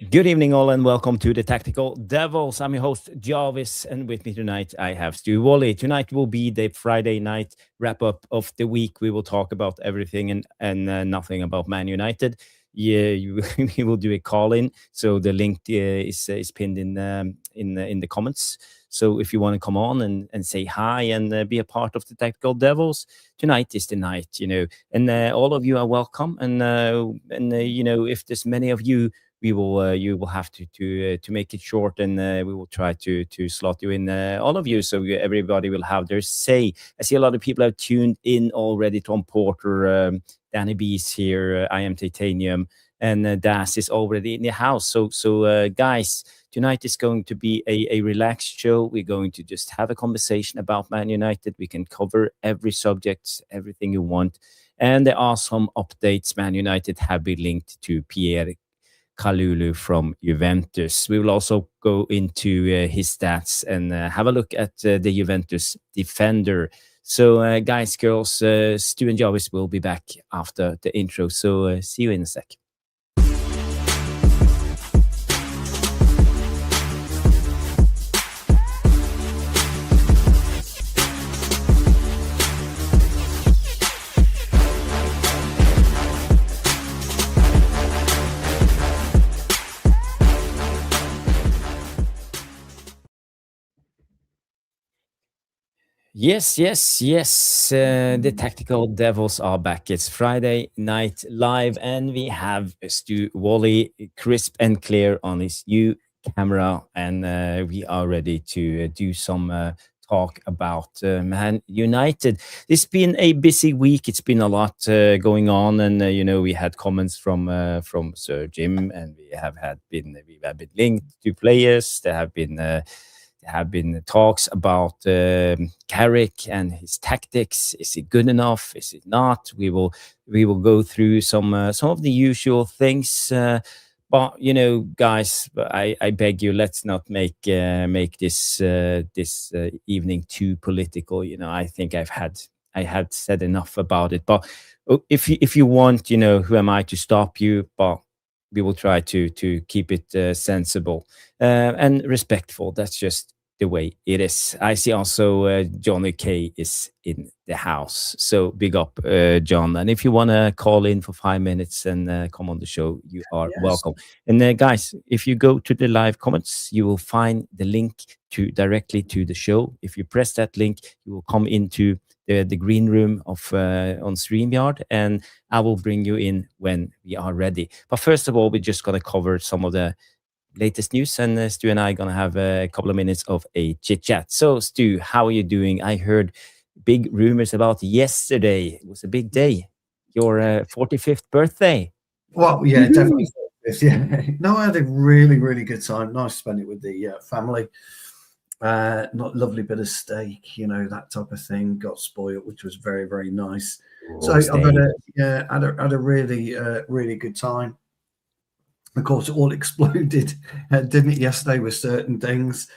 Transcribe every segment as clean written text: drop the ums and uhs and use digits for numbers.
Good evening, all, and welcome to the Tactical Devils. I'm your host, Jarvis, and with me tonight I have Stu Wally. Tonight will be the Friday night wrap up of the week. We will talk about everything and nothing about Man United. Yeah, we will do a call in. So the link is pinned in the comments. So if you want to come on and say hi and be a part of the Tactical Devils, tonight is the night, and all of you are welcome. And if there's many of you, we will you will have to make it short, and we will try to slot you in, all of you, so everybody will have their say. I see a lot of people have tuned in already. Tom Porter, Danny B is here, I am Titanium, and Das is already in the house. So guys, tonight is going to be a relaxed show. We're going to just have a conversation about Man United. We can cover every subject, everything you want. And there are some updates. Man United have been linked to Pierre Kalulu from Juventus. We will also go into his stats and have a look at the Juventus defender. So, guys, girls, Stu and Jarvis will be back after the intro. So, see you in a sec. Yes. The Tactical Devils are back. It's Friday night live, and we have Stu Wally crisp and clear on his new camera, and we are ready to do some talk about Man United. It's been a busy week. It's been a lot going on, and we had comments from Sir Jim, and we have been linked to players. There have been talks about Carrick and his tactics. Is it good enough? Is it not? We will go through some of the usual things. But guys, I beg you, let's not make this evening too political. I think I had said enough about it. But if you want, who am I to stop you? But we will try to keep it sensible and respectful. That's just the way it is. I see also Johnny K is in the house. So big up, John. And if you want to call in for 5 minutes and come on the show, you are welcome. And guys, if you go to the live comments, you will find the link directly to the show. If you press that link, you will come into the green room of on StreamYard, and I will bring you in when we are ready. But first of all, we're just going to cover some of the latest news, and Stu and I are going to have a couple of minutes of a chit chat. So, Stu, how are you doing? I heard big rumors about yesterday. It was a big day, your 45th birthday. Well, yeah, definitely. Yeah. No, I had a really, really good time. Nice to spend it with the family. Not lovely bit of steak, that type of thing. Got spoiled, which was very, very nice. So I've had a really, really good time. Of course, it all exploded, didn't it, yesterday with certain things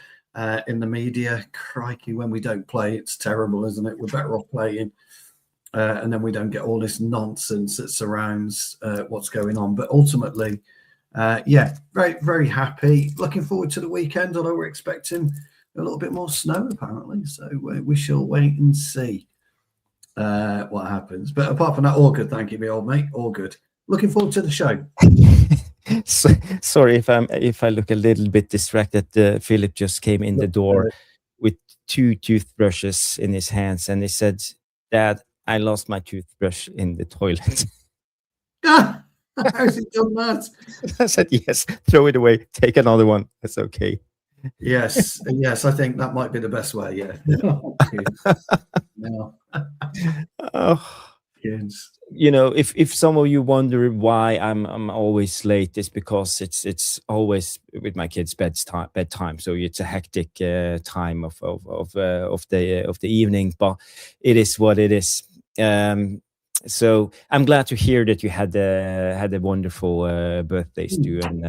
in the media. Crikey, when we don't play, it's terrible, isn't it? We're better off playing. And then we don't get all this nonsense that surrounds what's going on. But ultimately, very, very happy. Looking forward to the weekend, although we're expecting a little bit more snow, apparently. So we shall wait and see what happens. But apart from that, all good. Thank you, my old mate. All good. Looking forward to the show. Sorry if I look a little bit distracted. Philip just came in the door with 2 toothbrushes in his hands, and he said, "Dad, I lost my toothbrush in the toilet." How's he done that? I said, "Yes, throw it away. Take another one. That's okay." Yes. I think that might be the best way. Yeah. No. Oh. Kids. If some of you wonder why I'm always late, it's because it's always with my kids' bedtime. So it's a hectic time of the evening, but it is what it is. So I'm glad to hear that you had a wonderful birthday, Stu, and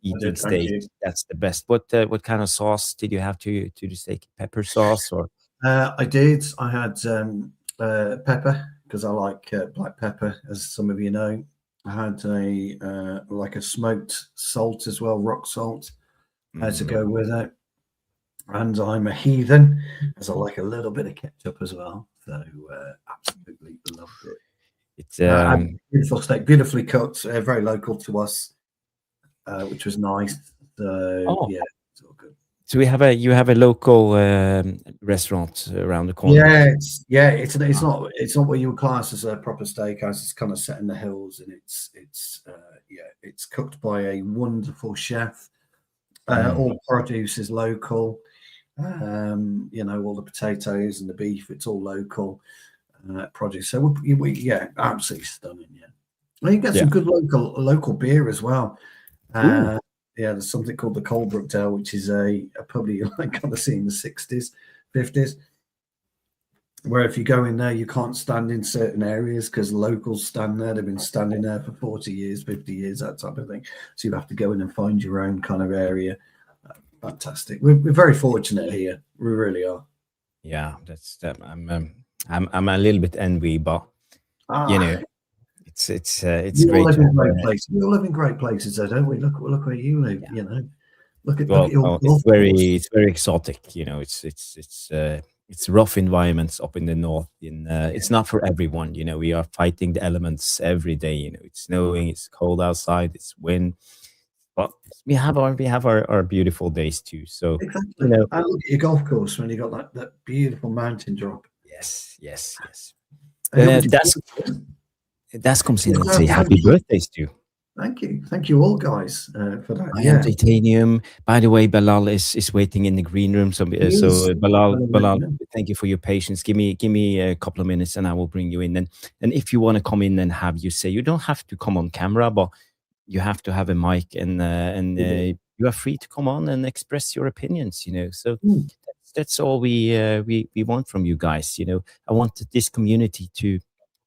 eating steak. That's the best. What kind of sauce did you have to the steak? Pepper sauce or? I did. I had pepper, because I like black pepper, as some of you know. I had a like a smoked salt as well, rock salt, to go with it. And I'm a heathen, as I like a little bit of ketchup as well. So absolutely loved it. It's Beautiful steak, beautifully cooked, very local to us, which was nice. So yeah, it's all good. So you have a local restaurant around the corner. It's not what you would class as a proper steakhouse. It's kind of set in the hills, and it's cooked by a wonderful chef. All produce is local. All the potatoes and the beef, it's all local produce. So we absolutely stunning. Yeah, and you get some good local beer as well. There's something called the Colebrook Ale, which is a pub you kind of see in the 60s, 50s, where if you go in there, you can't stand in certain areas because locals stand there. They've been standing there for 40 years, 50 years, that type of thing. So you have to go in and find your own kind of area. Fantastic. We're very fortunate here. We really are. Yeah, that's that. I'm a little bit envy, but it's great. Live in great places. We all live in great places, though, don't we? Look where you live. Yeah. Look at your it's very exotic. It's rough environments up in the north. It's not for everyone. We are fighting the elements every day. It's snowing, it's cold outside, it's wind. But we have our beautiful days too. So exactly. And look at your golf course when you got that beautiful mountain drop. Yes. Das comes in and say happy birthdays to you. Thank you all guys for that. I am Titanium. By the way, Bilal is waiting in the green room. So Bilal, thank you for your patience. Give me a couple of minutes, and I will bring you in. And if you want to come in and have you say, you don't have to come on camera, but you have to have a mic, and you are free to come on and express your opinions. So that's all we want from you guys. I want this community to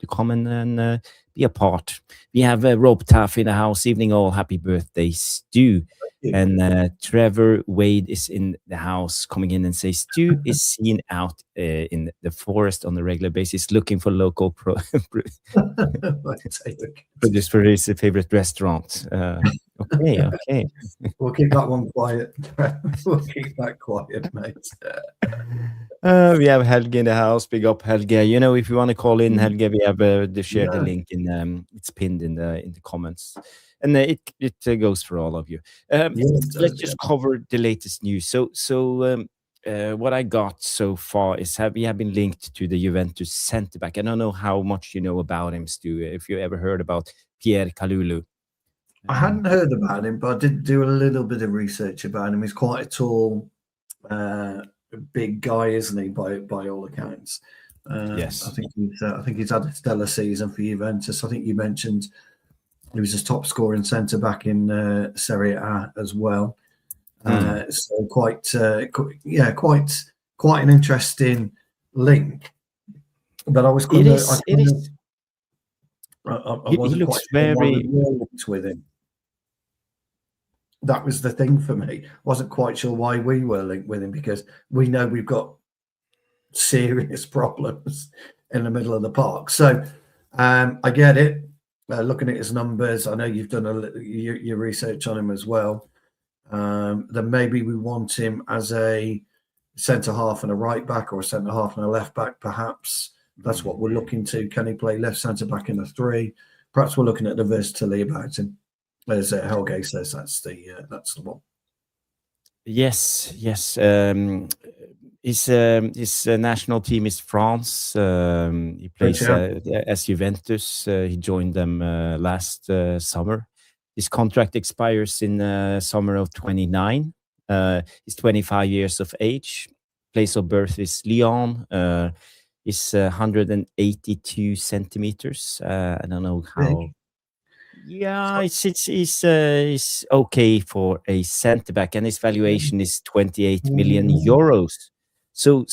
come and be a part. We have Rob Taff in the house. Evening all, happy birthday, Stu. And Trevor Wade is in the house, coming in and says Stu is seen out in the forest on a regular basis, looking for local produce for his favorite restaurant. Okay. We'll keep that one quiet. We'll keep that quiet, mate. We have Helge in the house. Big up Helge. If you want to call in, Helge, we have share the link in it's pinned in the comments, and it goes for all of you. Let's just cover the latest news. So what I got so far is we have been linked to the Juventus centre back. I don't know how much you know about him, Stu. If you ever heard about Pierre Kalulu. I hadn't heard about him, but I did do a little bit of research about him. He's quite a tall, big guy, isn't he? By all accounts. Yes. I think he's had a stellar season for Juventus. I think you mentioned he was a top scoring centre back in Serie A as well. So quite an interesting link. But I was he looks very linked with him. That was the thing for me. Wasn't quite sure why we were linked with him, because we know we've got serious problems in the middle of the park. So I get it. Looking at his numbers, I know you've done your research on him as well. Then maybe we want him as a centre half and a right back, or a centre half and a left back, perhaps. That's what we're looking to. Can he play left centre back in a 3? Perhaps we're looking at the versatility about him. As Helge says, that's the one. Yes. His national team is France. He plays as Juventus. He joined them last summer. His contract expires in summer of 29. He's 25 years of age. Place of birth is Lyon. He's 182 centimeters. I don't know how. Big. Yeah, it's okay for a centre back, and his valuation is 28 million euros. So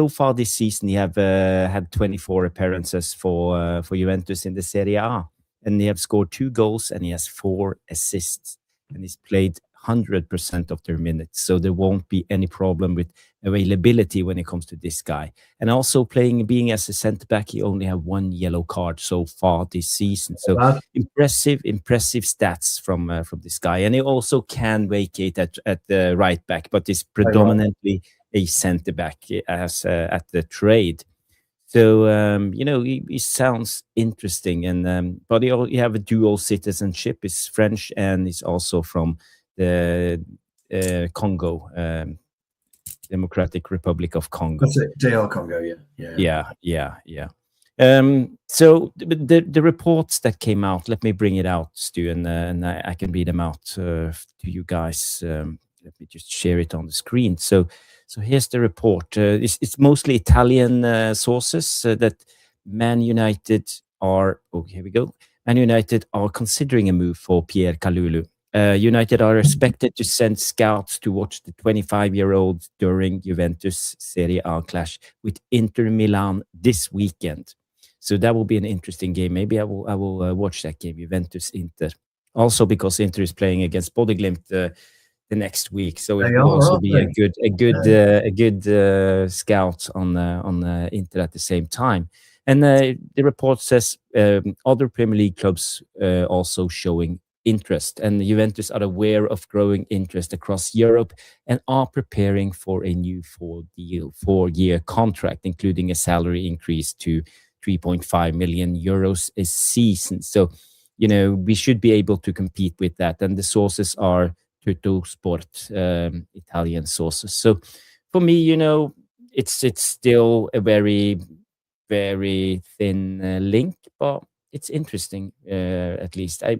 far this season, he have had 24 appearances for Juventus in the Serie A, and he have scored 2 goals and he has 4 assists, and he's played 100% of their minutes. So there won't be any problem with availability when it comes to this guy. And also being as a centre back, he only have 1 yellow card so far this season. So impressive stats from this guy. And he also can vacate at the right back, but is predominantly a centre back as at the trade. So he sounds interesting, and but he have a dual citizenship. He's French and he's also from the Congo, Democratic Republic of Congo. That's it, DR Congo, Yeah. So the reports that came out, let me bring it out, Stu, and I can read them out to you guys. Let me just share it on the screen. So here's the report. It's mostly Italian sources that Man United are. Oh, here we go. Man United are considering a move for Pierre Kalulu. United are expected to send scouts to watch the 25-year-old during Juventus Serie A clash with Inter Milan this weekend. So that will be an interesting game. Maybe I will watch that game, Juventus Inter. Also because Inter is playing against Bodø/Glimt the next week, so it will also be a good scout on Inter at the same time. And the report says other Premier League clubs also showing interest, and the Juventus are aware of growing interest across Europe and are preparing for a new 4-year contract, including a salary increase to 3.5 million euros a season. So, we should be able to compete with that. And the sources are Tutto Sport, Italian sources. So for me, it's still a very, very thin link, but it's interesting. At least I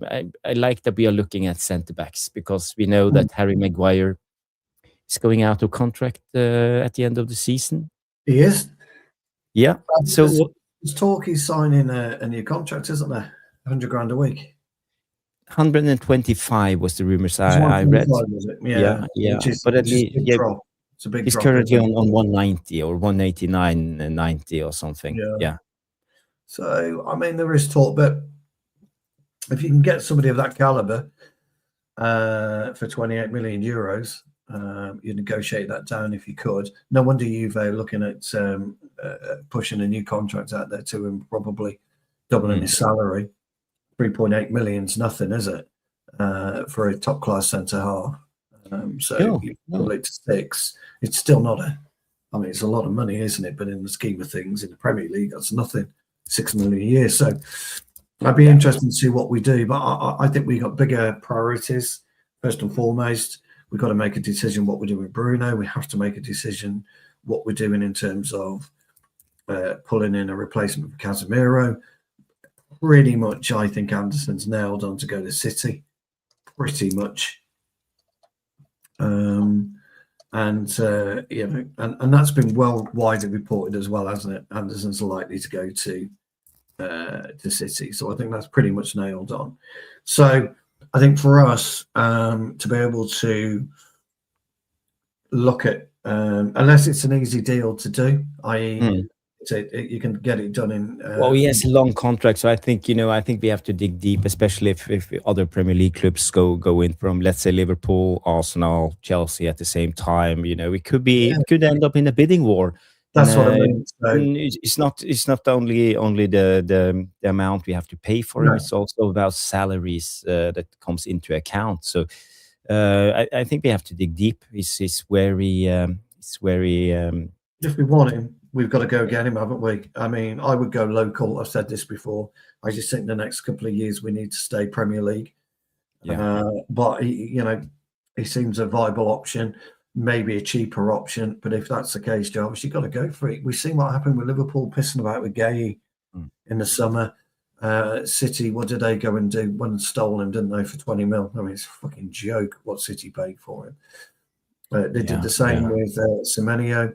like that we are looking at centre backs, because we know that Harry Maguire is going out of contract at the end of the season. He is. Yeah. So there's talk he's signing a new contract, isn't there? 100 grand a week. 125 was the rumors I read. Was it? Yeah. But at least it's a big he's drop, currently on 190 or 189.90 or something. Yeah. So I mean, there is talk, but if you can get somebody of that caliber for 28 million euros, you negotiate that down if you could. No wonder Juve looking at pushing a new contract out there to him, probably doubling his salary. 3.8 million's nothing, is it? For a top class centre half. So you pull it to 6. It's still not it's a lot of money, isn't it? But in the scheme of things, in the Premier League, that's nothing. 6 million a year. So I'd be interested to see what we do. But I think we got bigger priorities. First and foremost, we've got to make a decision what we're doing with Bruno. We have to make a decision what we're doing in terms of pulling in a replacement for Casemiro. Pretty much, I think Anderson's nailed on to go to City. Pretty much. And that's been well widely reported as well, hasn't it? Anderson's likely to go to City. So I think that's pretty much nailed on. So I think for us to be able to look at, unless it's an easy deal to do, i.e., you can get it done in. Well, he has a long contract, so I think we have to dig deep, especially if other Premier League clubs go in from, let's say, Liverpool, Arsenal, Chelsea at the same time. It could end up in a bidding war. That's what I mean. So, it's not only the amount we have to pay for him; it's also about salaries that comes into account. So I think we have to dig deep. It's very. If we want him, we've got to go get him, haven't we? I mean, I would go local. I've said this before. I just think the next couple of years we need to stay Premier League. But he seems a viable option, maybe a cheaper option. But if that's the case, Jarvis, you've got to go for it. We've seen what happened with Liverpool pissing about with Gay in the summer. City, what did they go and do? Went and stole him, didn't they, for 20 mil? I mean, it's a fucking joke what City paid for him. They did the same with Semenyo.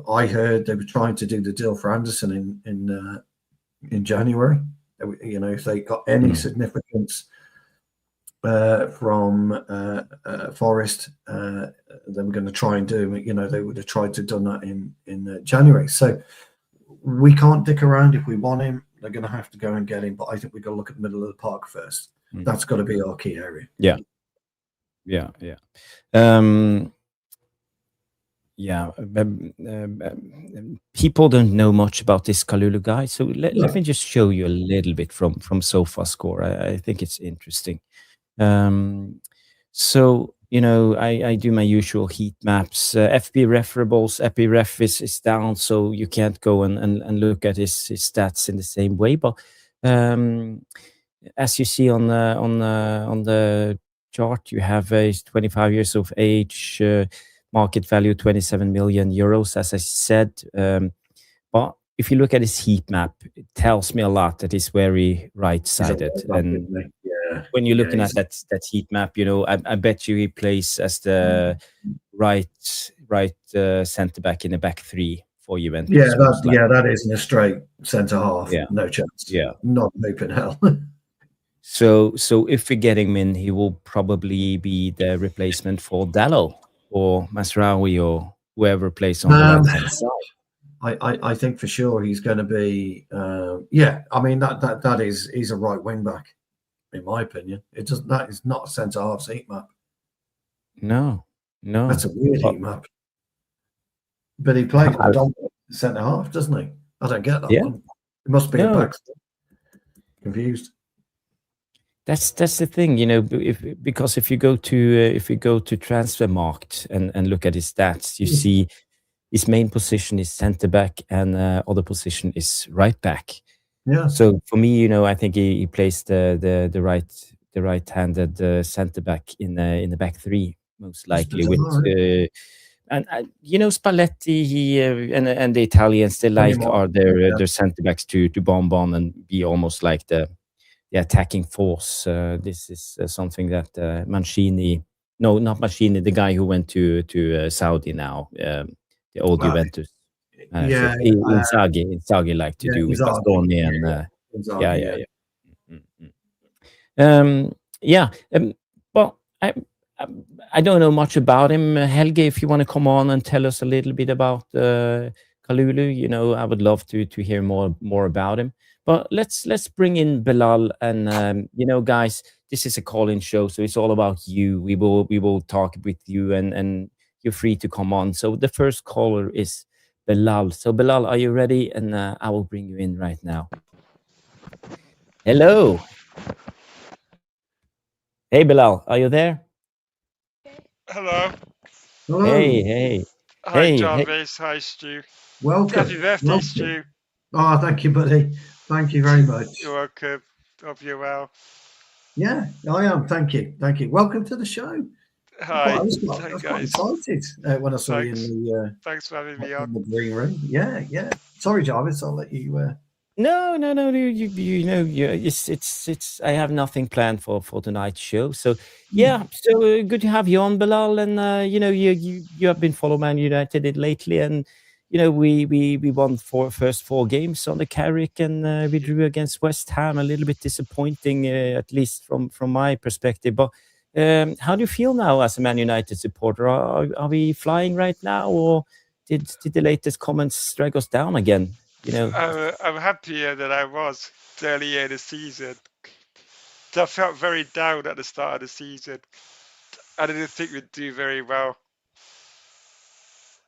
I heard they were trying to do the deal for Anderson in January. If they got any significance from Forest, they were going to try and do. They would have tried to done that in January. So we can't dick around. If we want him, they're going to have to go and get him. But I think we've got to look at the middle of the park first. That's got to be our key area. Yeah. Yeah, yeah. Um, yeah, people don't know much about this Kalulu guy, so let me just show you a little bit from SofaScore. I think it's interesting. So I do my usual heat maps. FP referables, epi ref is down, so you can't go and look at his stats in the same way. But um, as you see on the chart, you have he's 25 years of age, market value 27 million euros, as I said. But if you look at his heat map, it tells me a lot that he's very right-sided. And when you're looking at that heat map, I bet you he plays as the right centre back in the back three for Juventus. That isn't a straight centre half. Yeah. No chance. Yeah. Not an open hell. So if we get him in, he will probably be the replacement for Dallo or Masraoui or whoever plays on the right hand side. I think for sure he's going to be. I mean he's a right wing back, in my opinion. That is not a centre half heat map. No. That's a weird heat map. But he plays centre half, doesn't he? I don't get that one. It must be a back. Confused. That's the thing, because if you go to Transfermarkt and look at his stats, you see his main position is centre back and other position is right back. Yeah. So for me, I think he plays the right-handed centre back in the back three most likely with. And Spalletti, and the Italians, they are their centre backs to bomb on and be almost like the attacking force. This is something that Mancini, no, not Mancini, the guy who went to Saudi now, the old Juventus. Inzaghi like to do with Bastoni and but I don't know much about him. Helge, if you want to come on and tell us a little bit about Kalulu, I would love to hear more about him. But let's bring in Bilal and guys, this is a call-in show, so it's all about you. We will talk with you and you're free to come on. So the first caller is Bilal. So Bilal, are you ready? And I will bring you in right now. Hello. Hey Bilal, are you there? Hello. Hey. Hi, Jarvis. Hi, Stu. Welcome. Happy birthday, Stu. Oh, thank you, buddy. Thank you very much. You're welcome. Hope you're well. Yeah, I am. Thank you. Welcome to the show. Hi. I was quite excited when I saw you in the. Thanks for having me on the green room. Yeah. Sorry, Jarvis. I'll let you. No. It's. I have nothing planned for tonight's show. So yeah, so good to have you on, Bilal. And you have been following Man United lately, and we won first 4 games on the Carrick, and we drew against West Ham. A little bit disappointing, at least from my perspective. But how do you feel now as a Man United supporter? Are we flying right now, or did the latest comments drag us down again? I'm happier than I was earlier in the season. I felt very down at the start of the season. I didn't think we'd do very well.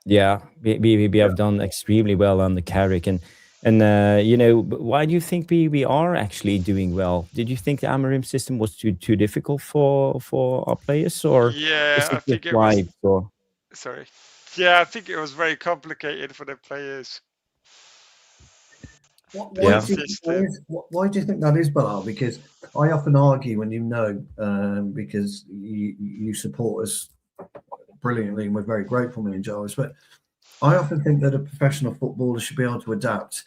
Yeah, we have done extremely well on the Carrick, and why do you think we are actually doing well? Did you think the Amorim system was too difficult for our players, or I think it was. Or? Sorry. Yeah, I think it was very complicated for the players. Why do you think that is, Bilal? Because I often argue when because you support us brilliantly and we're very grateful, me and Jarvis, but I often think that a professional footballer should be able to adapt.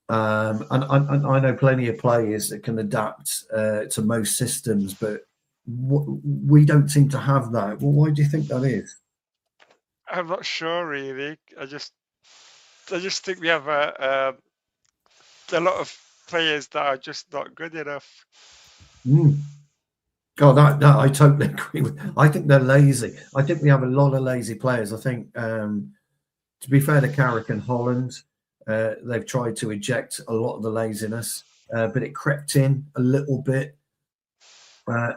And I know plenty of players that can adapt to most systems, but we don't seem to have that. Well, why do you think that is? I'm not sure, really. I just think we have a lot of players that are just not good enough. Oh, that I totally agree with. I think they're lazy. I think we have a lot of lazy players. I think, to be fair to Carrick and Holland, they've tried to eject a lot of the laziness, but it crept in a little bit.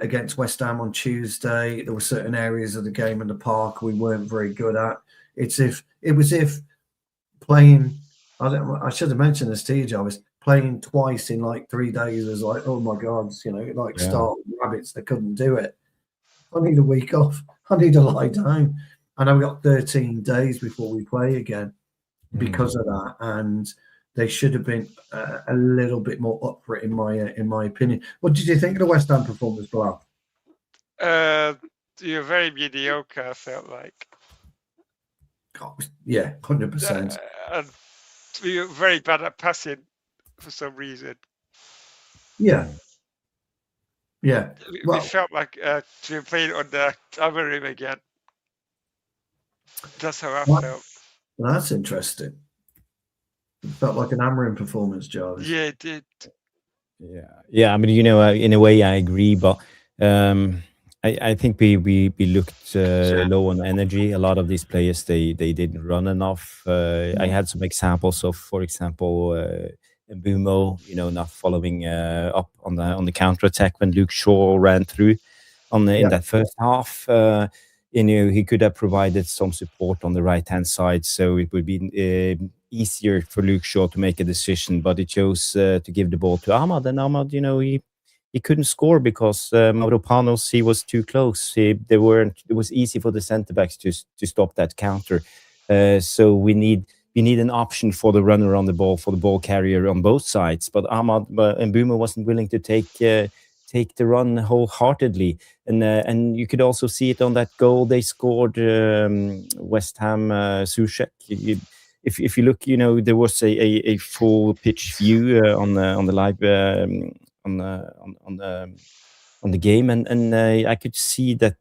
against West Ham on Tuesday. There were certain areas of the game in the park we weren't very good at. It was if playing. I should have mentioned this to you, Jarvis. Playing twice in like 3 days was like, oh my God, like start rabbits. They couldn't do it. I need a week off. I need to lie down. And I've got 13 days before we play again because of that. And they should have been a little bit more up for it, in my opinion. What did you think of the West Ham performance, Bilal? You're very mediocre, I felt like. Yeah, 100%. And you're very bad at passing for some reason. Yeah. We felt like we played on the Amorim again. That's how I felt. Well, that's interesting. It felt like an Amorim performance, Jarvis. Yeah, it did. Yeah. I mean, in a way, I agree, but I think we looked low on energy. A lot of these players they didn't run enough. I had some examples of, for example, Bruno, not following up on the counter attack when Luke Shaw ran through in that first half. He could have provided some support on the right hand side, so it would be easier for Luke Shaw to make a decision. But he chose to give the ball to Ahmad, and Ahmad, he couldn't score because Mavropanos, he was too close. It was easy for the centre backs to stop that counter. So we need an option for the runner on the ball, for the ball carrier on both sides. But Ahmad and Buma wasn't willing to take the run wholeheartedly, and you could also see it on that goal they scored, West Ham, Soucek. If you look, there was a full pitch view on the live on the game, and I could see that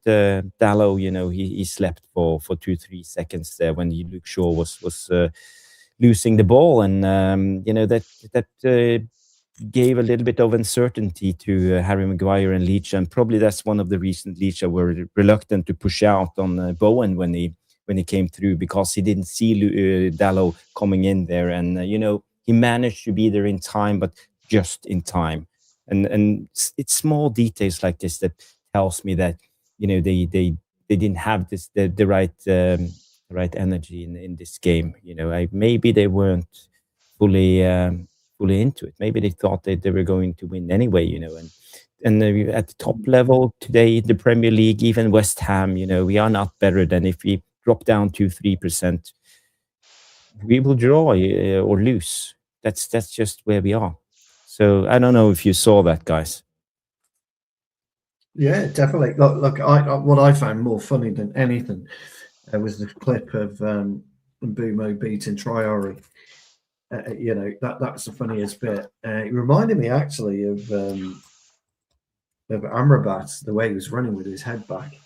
Dallow, he slept for 2-3 seconds there when Luke Shaw was losing the ball, and that gave a little bit of uncertainty to Harry Maguire and Leach, and probably that's one of the reasons Leach were reluctant to push out on Bowen when he came through, because he didn't see Dallow coming in there, and he managed to be there in time, but just in time. And it's small details like this that tells me that they didn't have the right energy in this game. Maybe they weren't fully into it. Maybe they thought that they were going to win anyway. And at the top level today, the Premier League, even West Ham, we are not better than if we drop down to 3%. We will draw or lose. That's just where we are. So I don't know if you saw that, guys. Yeah, definitely. Look, what I found more funny than anything was the clip of Mbumo beating Traore. That's the funniest bit. It reminded me actually of Amrabat, the way he was running with his head back.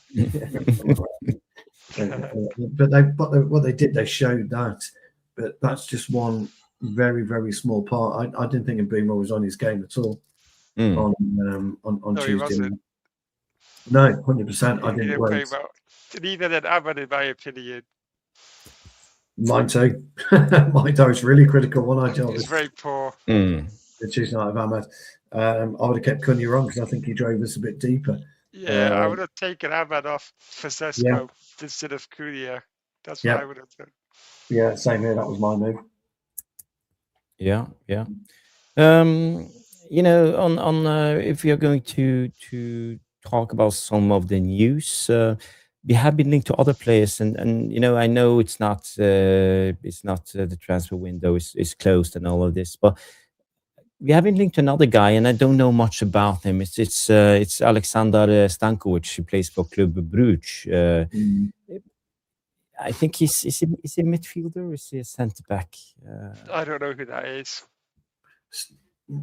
But what they did, they showed that. But that's just one very, very small part. I didn't think Mbeumo was on his game at all on Tuesday. He wasn't. No, 100%. I didn't wait. Neither did Ahmad, in my opinion. Mine too. Mine too. It's really critical one. It's very poor. The choosing out of Ahmad. I would have kept Cunha on because I think he drove us a bit deeper. Yeah, I would have taken Ahmad off for Sesko instead of Cunha. That's what I would have done. Yeah, same here. That was my move. Yeah. On if you're going to talk about some of the news, we have been linked to other players, and I know it's not the transfer window is closed and all of this, but we have been linked to another guy, and I don't know much about him. It's Alexander Stankovic, who plays for Club Brugge. I think is he a midfielder or is he a centre back? I don't know who that is.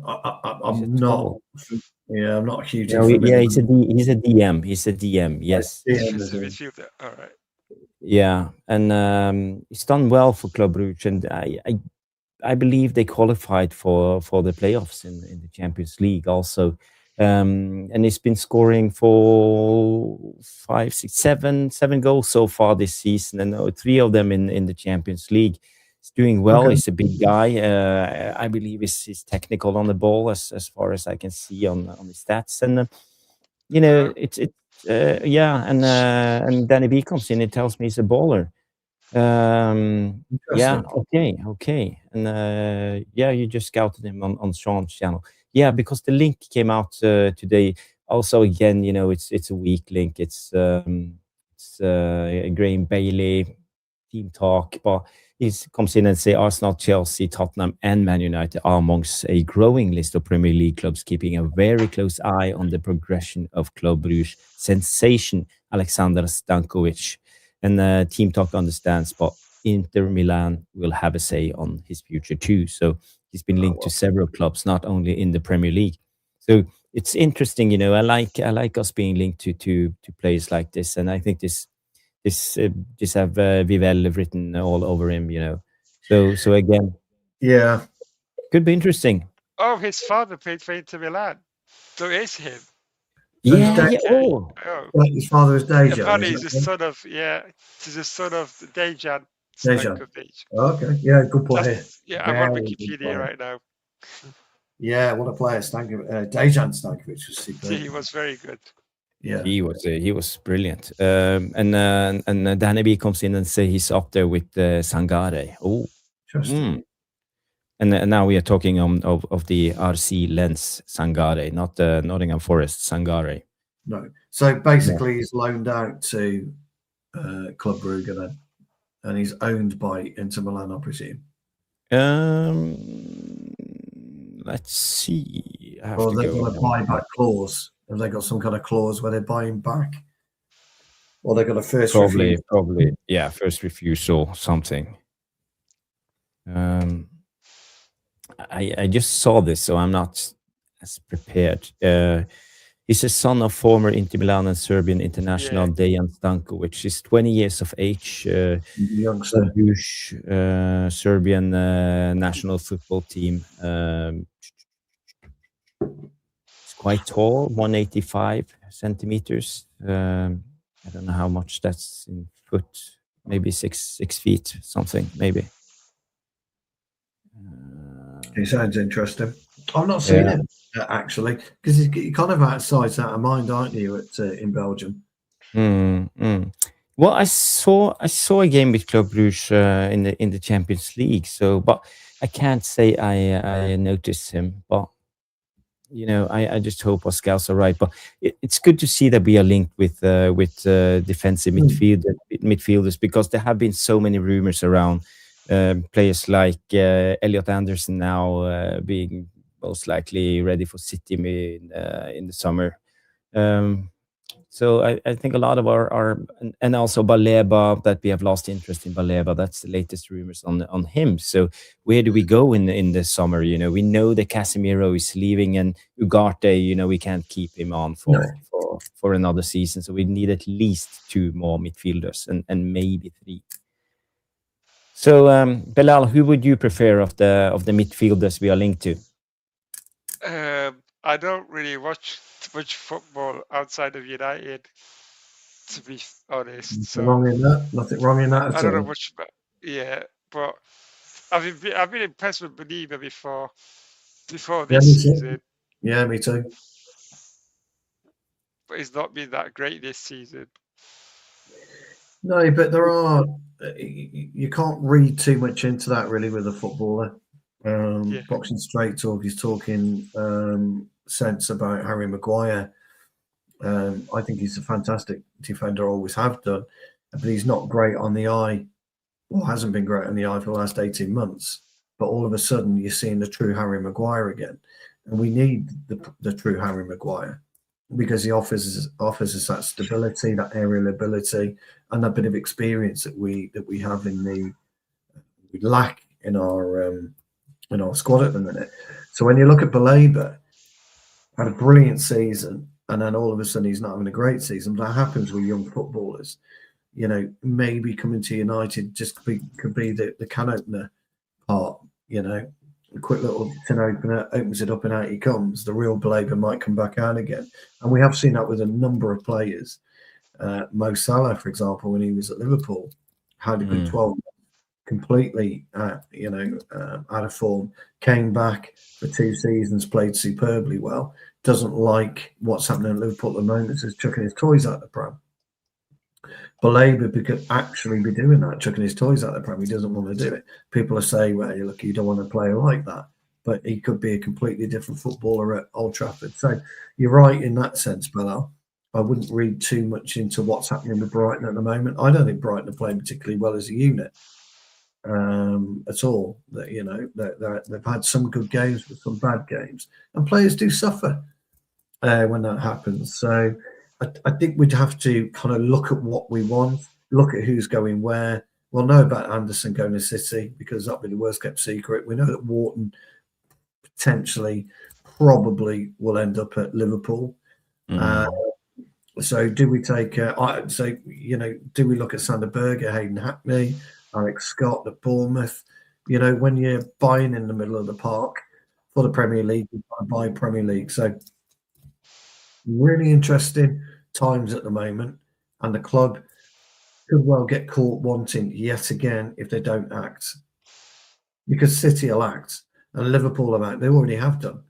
I'm not. Yeah, I'm not huge. Yeah, he's a DM. He's a DM. Yes. He's a midfielder. All right. Yeah, and he's done well for Club Brugge, and I believe they qualified for the playoffs in the Champions League also. And he's been scoring for 5, 6, 7 goals so far this season, and 3 of them in the Champions League. He's doing well. He's a big guy. I believe he's technical on the ball as far as I can see on the stats. And you know, it's yeah, and Danny B comes in. It tells me he's a baller. Yeah, Interesting. okay, and yeah, you just scouted him on Sean's channel. Yeah, because the link came out today. Also, again, you know, it's a weak link. It's Graham Bailey team talk, but he comes in and say Arsenal, Chelsea, Tottenham, and Man United are amongst a growing list of Premier League clubs, keeping a very close eye on the progression of Club Brugge sensation Alexander Stankovic. And Team Talk understands, but Inter Milan will have a say on his future too. So he's been linked to several clubs, not only in the Premier League. So it's interesting, you know. I like us being linked to players like this, and I think this have Vivell written all over him, you know. So again, Yeah, could be interesting. Oh, his father played for Inter Milan. So it's him. So his Yeah, dad- yeah. Oh, Oh, his father was Dejan. apparently Isn't he's it? a son of he's a son of Dejan Dejan. Stankovic. Okay, yeah, good point here. Yeah, I'm on Very good Wikipedia player. right now. Yeah, what a player! Dejan Stankovic was super. See, he was very good. Yeah, he was brilliant. And Danny B comes in and say he's up there with Sangare. Oh, interesting. and now we are talking of the RC Lens Sangare, not the Nottingham Forest Sangare. No, so basically he's loaned out to Club Brugge then, and he's owned by Inter Milan, I presume. Let's see. I have Or to they've go. got a buyback clause. Have they got some kind of clause where they buy him back? Or they got a first refusal? Probably, yeah, first refusal, something. I just saw this, so I'm not as prepared. He's a son of former Inter Milan and Serbian international Dejan Stankovic. He's 20 years of age. Youngster. Serbian national football team. He's quite tall, 185 centimeters. I don't know how much that's in foot. Maybe 6 feet, something. Maybe. He sounds interesting. I've not seen him actually, because he's kind of outside out of mind, aren't you? In Belgium. Well, I saw a game with Club Brugge in the Champions League. So, but I can't say I noticed him. But you know, I just hope our scouts are right. But it's good to see that we are linked with defensive midfielders, because there have been so many rumors around players like Elliot Anderson now being most likely ready for City in the summer. So I think a lot of our and also Baleba, that we have lost interest in Baleba. That's the latest rumors on him. So where do we go in the summer? You know, we know that Casemiro is leaving, and Ugarte, you know, we can't keep him on for another season. So we need at least 2 more midfielders and maybe 3. So Belal, who would you prefer of the midfielders we are linked to? I don't really watch much football outside of United, to be honest. Nothing wrong in that. Nothing wrong in that. I don't know much about, but I've been impressed with Benema before this season. Yeah, me too. But he's not been that great this season. No, but there are. You can't read too much into that really with a footballer. Boxing Straight Talk is talking sense about Harry Maguire. I think he's a fantastic defender, always have done, but he's not great on the eye, or hasn't been great on the eye for the last 18 months. But all of a sudden, you're seeing the true Harry Maguire again, and we need the true Harry Maguire, because he offers us that stability, that aerial ability, and that bit of experience that we have we lack in our squad at the minute. So when you look at Baleba, had a brilliant season, and then all of a sudden he's not having a great season. That happens with young footballers. You know, maybe coming to United just could be the can opener part. You know, a quick little tin opener, opens it up and out he comes. The real Baleba might come back out again, and we have seen that with a number of players. Mo Salah, for example, when he was at Liverpool, had a good 12. Completely, out of form. Came back for 2 seasons, played superbly well. doesn't like what's happening at Liverpool at the moment, so he's chucking his toys out the pram. Baleba could actually be doing that, chucking his toys out the pram. He doesn't want to do it. People are saying, well, look, you don't want to play like that. But he could be a completely different footballer at Old Trafford. So you're right in that sense, Bilal. I wouldn't read too much into what's happening with Brighton at the moment. I don't think Brighton are playing particularly well as a unit at all. That they've had some good games, but some bad games, and players do suffer when that happens. So I think we'd have to kind of look at what we want, look at who's going where. We'll know about Anderson going to City because that'll be the worst kept secret. We know that Wharton potentially, probably will end up at Liverpool. So do we take? Do we look at Sander Berger, Hayden Hackney, Alex Scott at Bournemouth? When you're buying in the middle of the park for the Premier League, you buy Premier League. So really interesting times at the moment, and the club could well get caught wanting yet again if they don't act, because City will act and Liverpool will act. They already have done.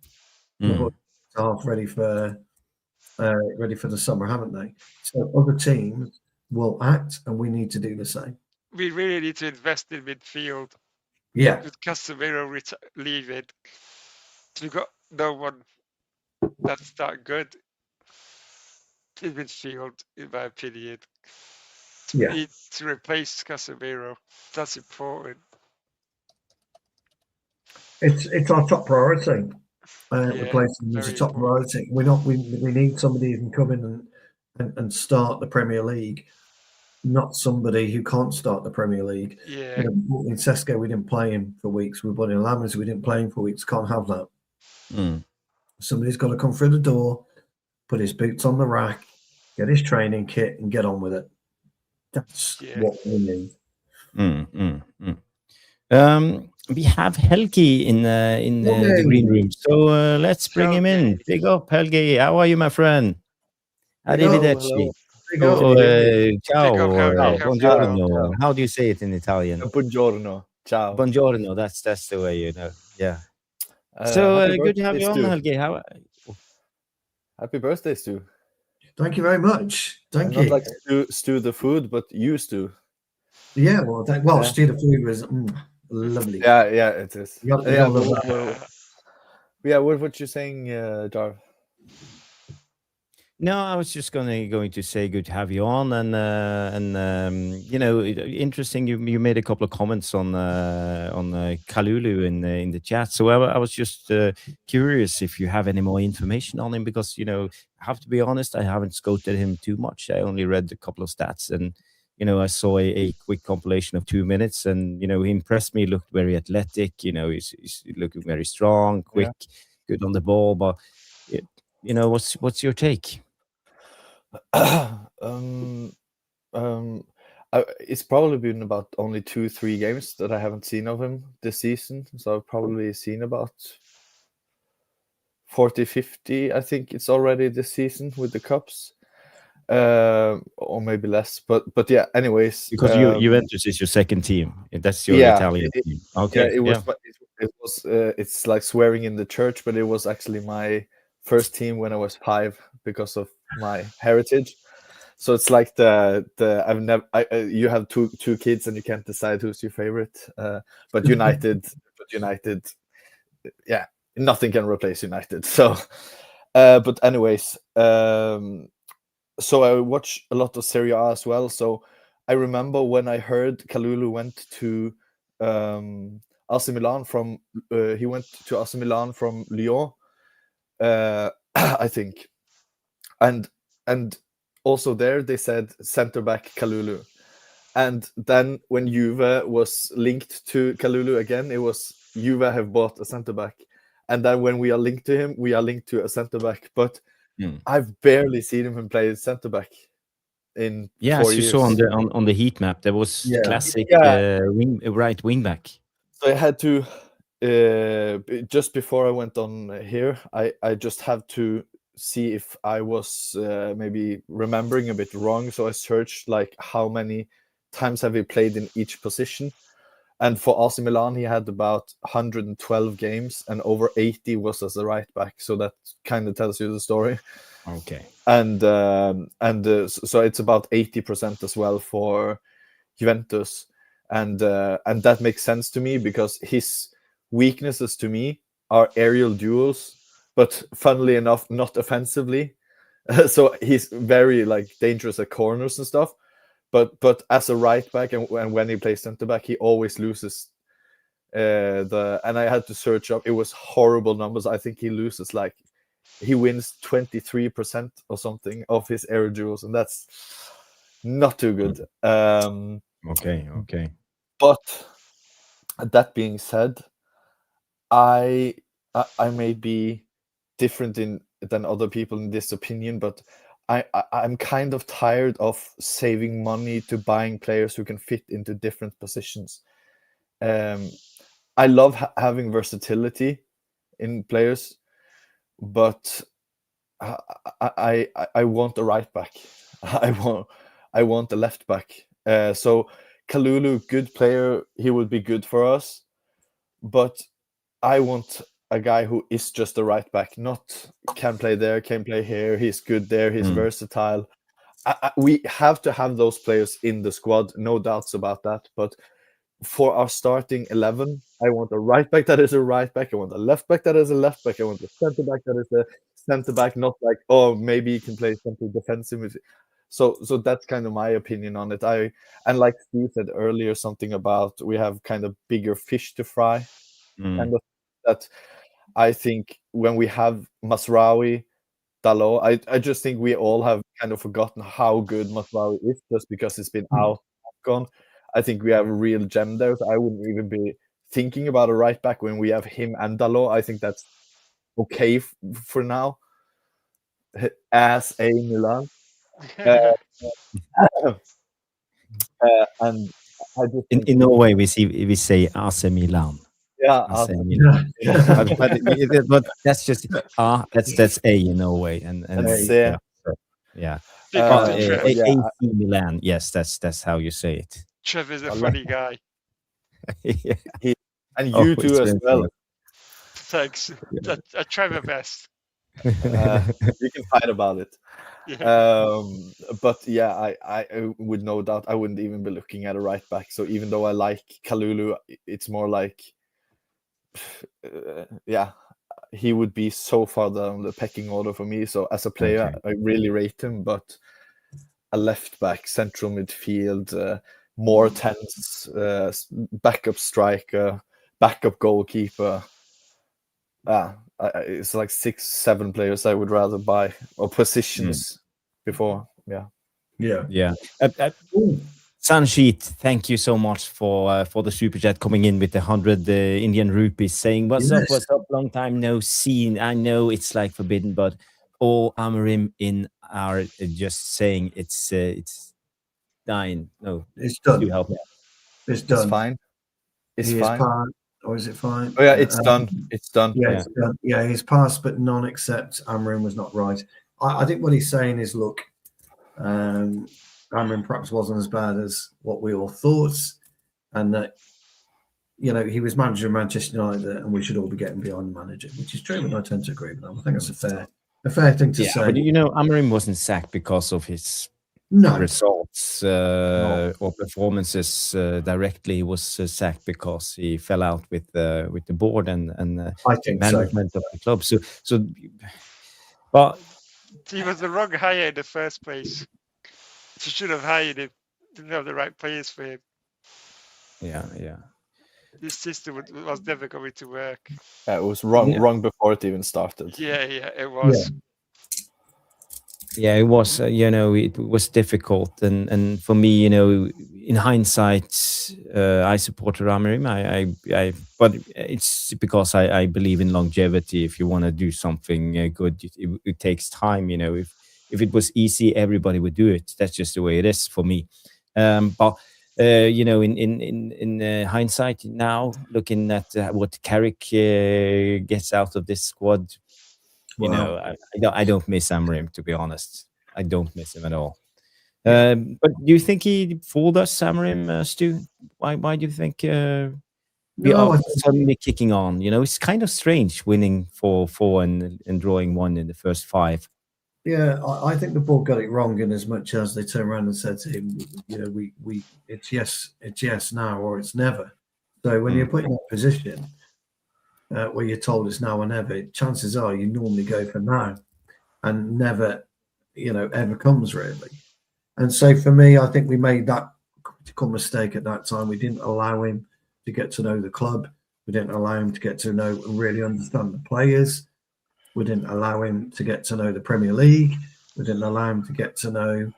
Half ready for the summer, haven't they? So other teams will act, and we need to do the same. We really need to invest in midfield. Yeah, With Casemiro leaving, we've got no one that's that good in midfield, in my opinion. We need to replace Casemiro. That's important. It's our top priority. Replacing him is a top priority. We need somebody who can come in and start the Premier League, not somebody who can't start the Premier League. Yeah. In Sesko, we didn't play him for weeks. We brought in Lammers, we didn't play him for weeks. Can't have that. Somebody's got to come through the door, put his boots on the rack, get his training kit, and get on with it. That's what we need. We have Helgi in the green room, so let's bring him in. Big up, Helgi. How are you, my friend? Arrivederci. Ciao. Buongiorno. How do you say it in Italian? Buongiorno. Ciao. Buongiorno. That's the way, Yeah. So good to have you on, Helgi. Happy birthday, Stu. Thank you very much. Thank you. Not like Stu the food, but you, Stu. Yeah, Stu the food was lovely. Yeah, it is. What you saying, Darv? No, I was just going to say good to have you on, and interesting. You made a couple of comments on Kalulu in the chat. So I was just curious if you have any more information on him, because I have to be honest, I haven't scouted him too much. I only read a couple of stats, and I saw a quick compilation of 2 minutes, and he impressed me. Looked very athletic. He's looking very strong, quick, good on the ball. But what's your take? It's probably been about only 2-3 games that I haven't seen of him this season, so I've probably seen about 40-50. I think it's already this season with the cups, or maybe less. But yeah. Anyways, because Juventus is your second team. That's your Italian team. Okay. It's like swearing in the church, but it was actually my first team when I was 5 because of my heritage. So it's like you have two kids and you can't decide who's your favorite. But United, yeah, nothing can replace United. So, but anyways, so I watch a lot of Serie A as well. So I remember when I heard Kalulu went to AC Milan from Lyon. I think, and also there they said center back Kalulu, and then when Juve was linked to Kalulu again, it was Juve have bought a center back, and then when we are linked to him, we are linked to a center back. But I've barely seen him play center back in 4 years. As you saw on the heat map, there was classic right wing back. So I had to. Just before I went on here, I just have to see if I was maybe remembering a bit wrong. So I searched like how many times have he played in each position, And for AC Milan, he had about 112 games, and over 80 was as a right back. So that kind of tells you the story. Okay. And so it's about 80% as well for Juventus, and that makes sense to me because his weaknesses to me are aerial duels, but funnily enough, not offensively. So he's very like dangerous at corners and stuff. But as a right back and when he plays centre back, he always loses and I had to search up. It was horrible numbers. I think he loses like he wins 23% or something of his air duels, and that's not too good. Okay. But that being said, I may be different than other people in this opinion, but I'm kind of tired of saving money to buying players who can fit into different positions. I love having versatility in players, but I want a right back. I want a left back. So Kalulu, good player, he would be good for us, but I want a guy who is just a right back, not can play there, can play here. He's good there. He's versatile. We have to have those players in the squad, no doubts about that. But for our starting 11, I want a right back that is a right back. I want a left back that is a left back. I want a centre back that is a centre back, not like, oh, maybe he can play something defensive. So that's kind of my opinion on it. And like Steve said earlier, something about we have kind of bigger fish to fry. Kind of that I think when we have Masraoui, Dalot, I just think we all have kind of forgotten how good Masraoui is just because it's been out, gone. I think we have a real gem there. So I wouldn't even be thinking about a right back when we have him and Dalot. I think that's okay for now. As a Milan. And I just in Norway we say AC Milan. Yeah, AC Milan. but that's just that's A in Norway and yeah. AC Milan. Yes, that's how you say it. Trevor's a funny guy. Yeah. And you too as well. Thanks. I try my best. You can fight about it. Yeah. But yeah, I would no doubt I wouldn't even be looking at a right back. So even though I like Kalulu, it's more like he would be so far down the pecking order for me. So as a player, I really rate him, but a left back, central midfield, more tense, backup striker, backup goalkeeper. It's like 6-7 players I would rather buy, or positions before. Yeah. Sanjeet, thank you so much for the super chat coming in with the 100 Indian rupees, saying what's up, long time no seen. I know it's like forbidden, but all Amorim in are just saying it's dying. No, it's done. Do help me. It's done. It's fine. It's fine. Or is it fine? Oh yeah, it's done. It's done. Yeah, it's done. Yeah, he's passed, but none except Amorim was not right. I think what he's saying is, look, Amorim perhaps wasn't as bad as what we all thought, and that he was manager of Manchester United, and we should all be getting behind the manager, which is true, and I tend to agree with him. I think that's a fair thing to say. But Amorim wasn't sacked because of his results or performances directly. He was sacked because he fell out with the board and I think management of the club. So, but he was the wrong hire in the first place. He should have hired him. Didn't have the right players for him. Yeah. This system was never going to work. It was wrong before it even started. Yeah, it was. Yeah, it was. It was difficult, and for me, in hindsight, I supported Amorim. But it's because I believe in longevity. If you want to do something good, it takes time. If it was easy, everybody would do it. That's just the way it is for me. But in hindsight now, looking at what Carrick gets out of this squad. I don't miss Amorim, to be honest. I don't miss him at all. But do you think he fooled us, Amorim, Stu? Why do you think we are suddenly kicking on? You know, it's kind of strange winning 4-4 and drawing 1 in the first 5. Yeah, I think the board got it wrong in as much as they turned around and said to him, you know, it's yes now or it's never. So when you're put in that position where you're told it's now or never, chances are you normally go for now, and never, you know, ever comes really. And so for me, I think we made that critical mistake at that time. We didn't allow him to get to know the club. We didn't allow him to get to know and really understand the players. We didn't allow him to get to know the Premier League. We didn't allow him to get to know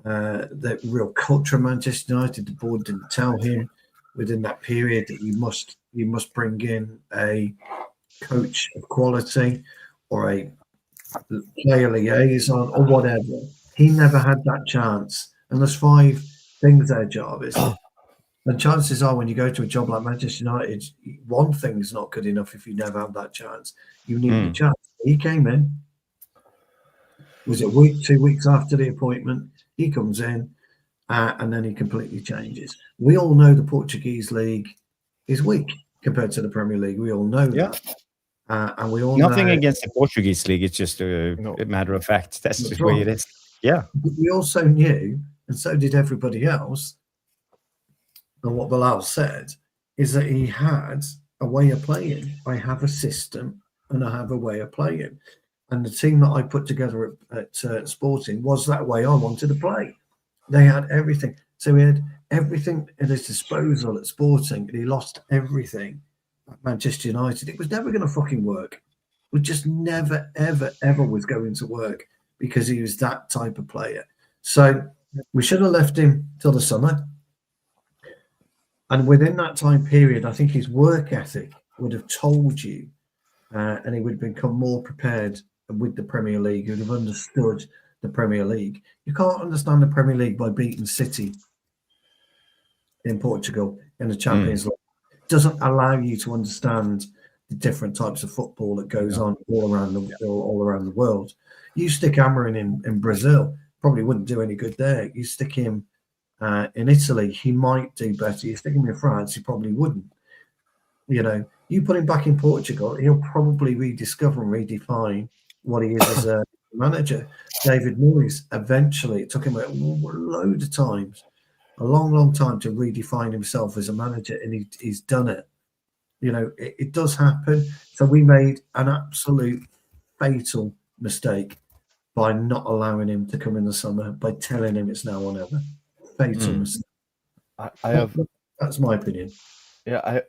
the real culture of Manchester United. The board didn't tell him within that period that you must bring in a coach of quality or a player liaison or whatever. He never had that chance. And there's 5 things there, Jarvis. And chances are when you go to a job like Manchester United, one thing's not good enough if you never have that chance. You need the chance. He came in. Was it a week, 2 weeks after the appointment? He comes in and then he completely changes. We all know the Portuguese league is weak compared to the Premier League. We all know that. And we all Nothing know, against the Portuguese league. It's just a matter of fact. That's the way it is. Yeah. But we also knew, and so did everybody else, and what Bilal said, is that he had a way of playing. I have a system and I have a way of playing. And the team that I put together at Sporting was that way I wanted to play. They had everything. So he had everything at his disposal at Sporting, and he lost everything at Manchester United. It was never going to fucking work. It just never, ever, ever was going to work because he was that type of player. So we should have left him till the summer. And within that time period, I think his work ethic would have told you, and he would have become more prepared with the Premier League. He would have understood the Premier League. You can't understand the Premier League by beating City in Portugal in the Champions League. It doesn't allow you to understand the different types of football that goes on all around the world. You stick Amorim in Brazil, probably wouldn't do any good there. You stick him in Italy, he might do better. You stick him in France, he probably wouldn't. You know, you put him back in Portugal, he'll probably rediscover and redefine what he is as a manager. David Moyes, eventually, it took him a load of times, a long, long time to redefine himself as a manager, and he's done it. You know, it does happen. So we made an absolute fatal mistake by not allowing him to come in the summer, by telling him it's now or never. Fatal mistake. That's my opinion. Yeah,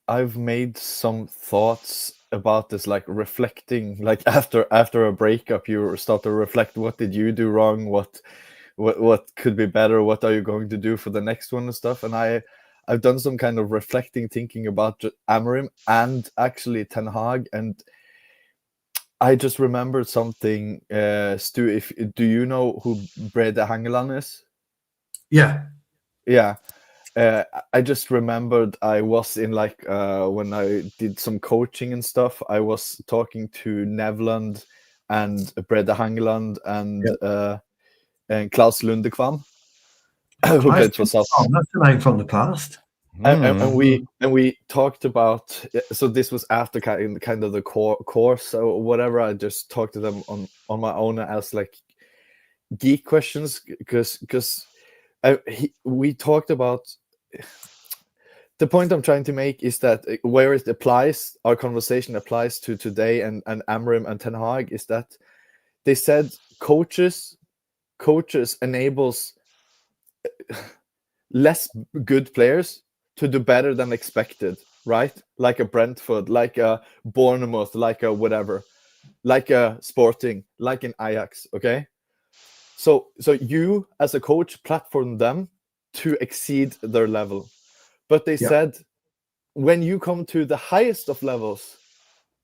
I've made some thoughts about this, like reflecting, like after a breakup, you start to reflect, what did you do wrong? What could be better? What are you going to do for the next one and stuff? And I've done some kind of reflecting, thinking about Amorim and actually Ten Hag, and I just remembered something. Stu, do you know who Brede Hangeland is? Yeah. I just remembered I was in when I did some coaching and stuff, I was talking to Nevland and Brede Hangeland and Klaus Lundekvam, who played for South. That's a name from the past. And we talked about, so this was after kind of the course or whatever. I just talked to them on my own as like geek questions, because we talked about, the point I'm trying to make is that where it applies, our conversation applies to today and Amorim and Ten Hag, is that they said coaches enables less good players to do better than expected, right? Like a Brentford, like a Bournemouth, like a whatever, like a Sporting, like an Ajax, okay? So you as a coach platform them to exceed their level. But they said, when you come to the highest of levels,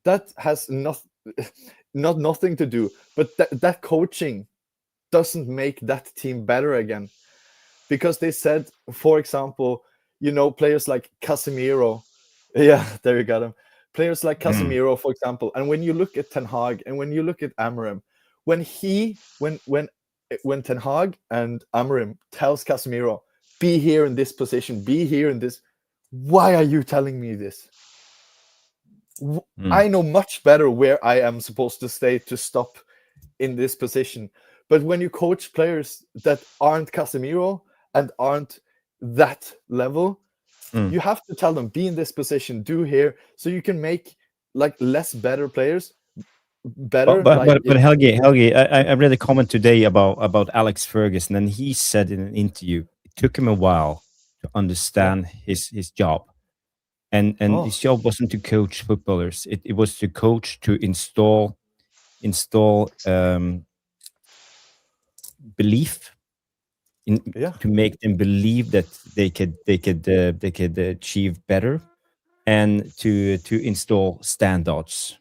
that has nothing to do, but that coaching doesn't make that team better again. Because they said, for example, you know, players like Casemiro, there you got him. Players like Casemiro, for example, and when you look at Ten Hag and when you look at Amorim, when when Ten Hag and Amorim tells Casemiro, be here in this position, be here in this, why are you telling me this? I know much better where I am supposed to stay to stop in this position. But when you coach players that aren't Casemiro and aren't that level, you have to tell them, be in this position, do here, so you can make like less better players better. But Helge, I read a comment today about Alex Ferguson, and he said in an interview it took him a while to understand his job. And his job wasn't to coach footballers. It was to coach, to install belief to make them believe that they could achieve better, and to install standards.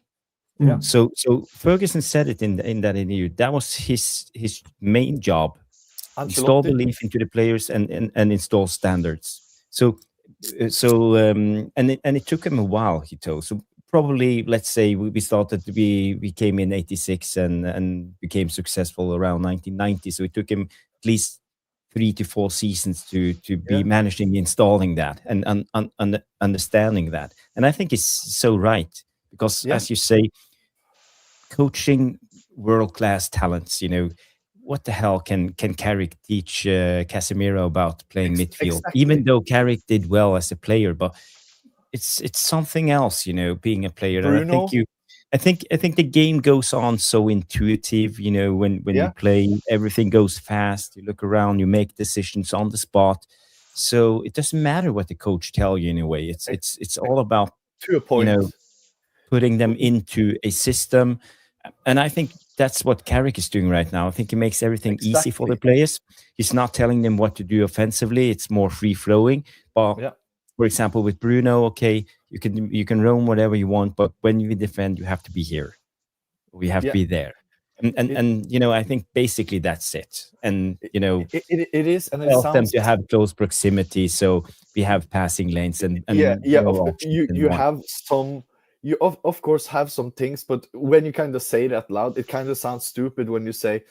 So Ferguson said it in that interview. That was his main job: install belief into the players and install standards. And it took him a while, he told. So probably, let's say we came in 86 and became successful around 1990. So it took him at least 3 to 4 seasons to be managing installing that and understanding that. And I think it's so right, because as you say, coaching world-class talents, what the hell can Carrick teach Casemiro about playing midfield? Exactly. Even though Carrick did well as a player, but it's something else, being a player. Bruno. And I think the game goes on so intuitive, when you play, everything goes fast. You look around, you make decisions on the spot. So it doesn't matter what the coach tell you in a way. It's all about, to a point, putting them into a system. And I think that's what Carrick is doing right now. I think he makes everything easy for the players. He's not telling them what to do offensively. It's more free-flowing. But for example, with Bruno, okay, you can roam whatever you want, but when you defend, you have to be here. We have to be there. And I think basically that's it. And it is, and it help sounds them to have close proximity, so we have passing lanes and you have some. You of course have some things, but when you kind of say it out loud, it kind of sounds stupid when you say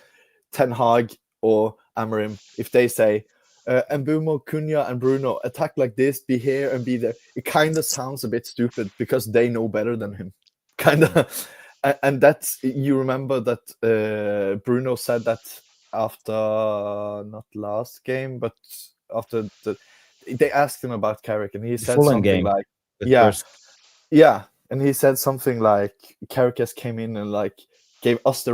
Ten Hag or Amorim. If they say Mbeumo, Cunha and Bruno attack like this, be here and be there, it kind of sounds a bit stupid because they know better than him. Kind of. And that's, you remember that Bruno said that after, not last game, but after they asked him about Carrick, and he said something like, and he said something like, Carrick has came in and like gave us the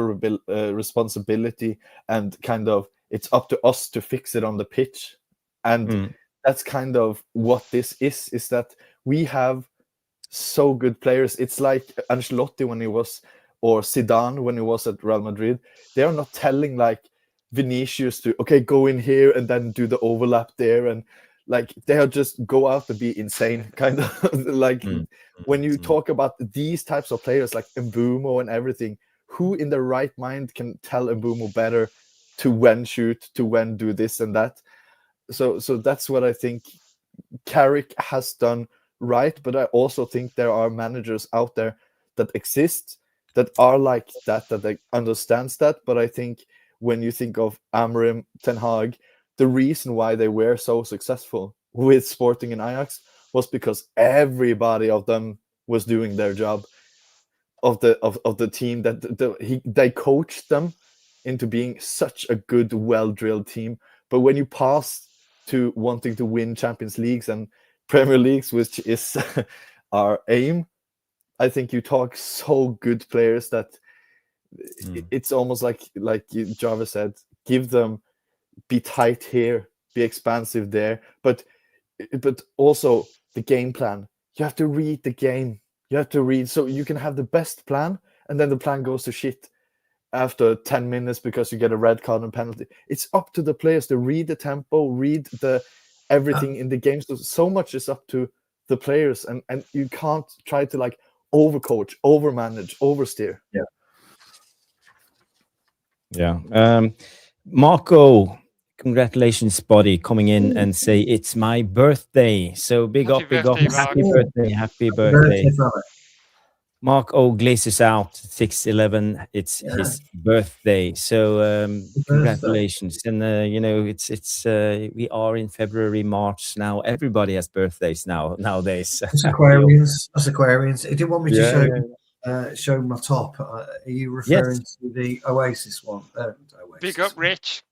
responsibility, and kind of it's up to us to fix it on the pitch. And that's kind of what this is that we have so good players. It's like Ancelotti when he was, or Zidane when he was at Real Madrid. They are not telling like Vinicius to, okay, go in here and then do the overlap there, and like they'll just go out and be insane, kind of. Like when you talk about these types of players like Mbeumo and everything, who in their right mind can tell Mbeumo better to when shoot, to when do this and that? So that's what I think Carrick has done right. But I also think there are managers out there that exist that are like that they understands that. But I think when you think of Amorim, Ten Hag, the reason why they were so successful with Sporting and Ajax was because everybody of them was doing their job of the team, that they coached them into being such a good, well-drilled team. But when you pass to wanting to win Champions Leagues and Premier Leagues, which is our aim, I think you talk so good players that it's almost like Jarvis said, give them, be tight here, be expansive there, but also the game plan. You have to read the game. You have to read, so you can have the best plan, and then the plan goes to shit after 10 minutes because you get a red card and penalty. It's up to the players to read the tempo, read the everything in the game. So much is up to the players, and you can't try to like overcoach, overmanage, oversteer. Marco, congratulations, buddy, coming in and say it's my birthday. So big up, happy birthday. Mark O glazes out 6/11. It's his birthday, so congratulations! And it's we are in February, March now. Everybody has birthdays nowadays. That's Aquarians. That's Aquarians. Did you want me to show my top? Are you referring to the Oasis one? Oasis. Big up, Rich.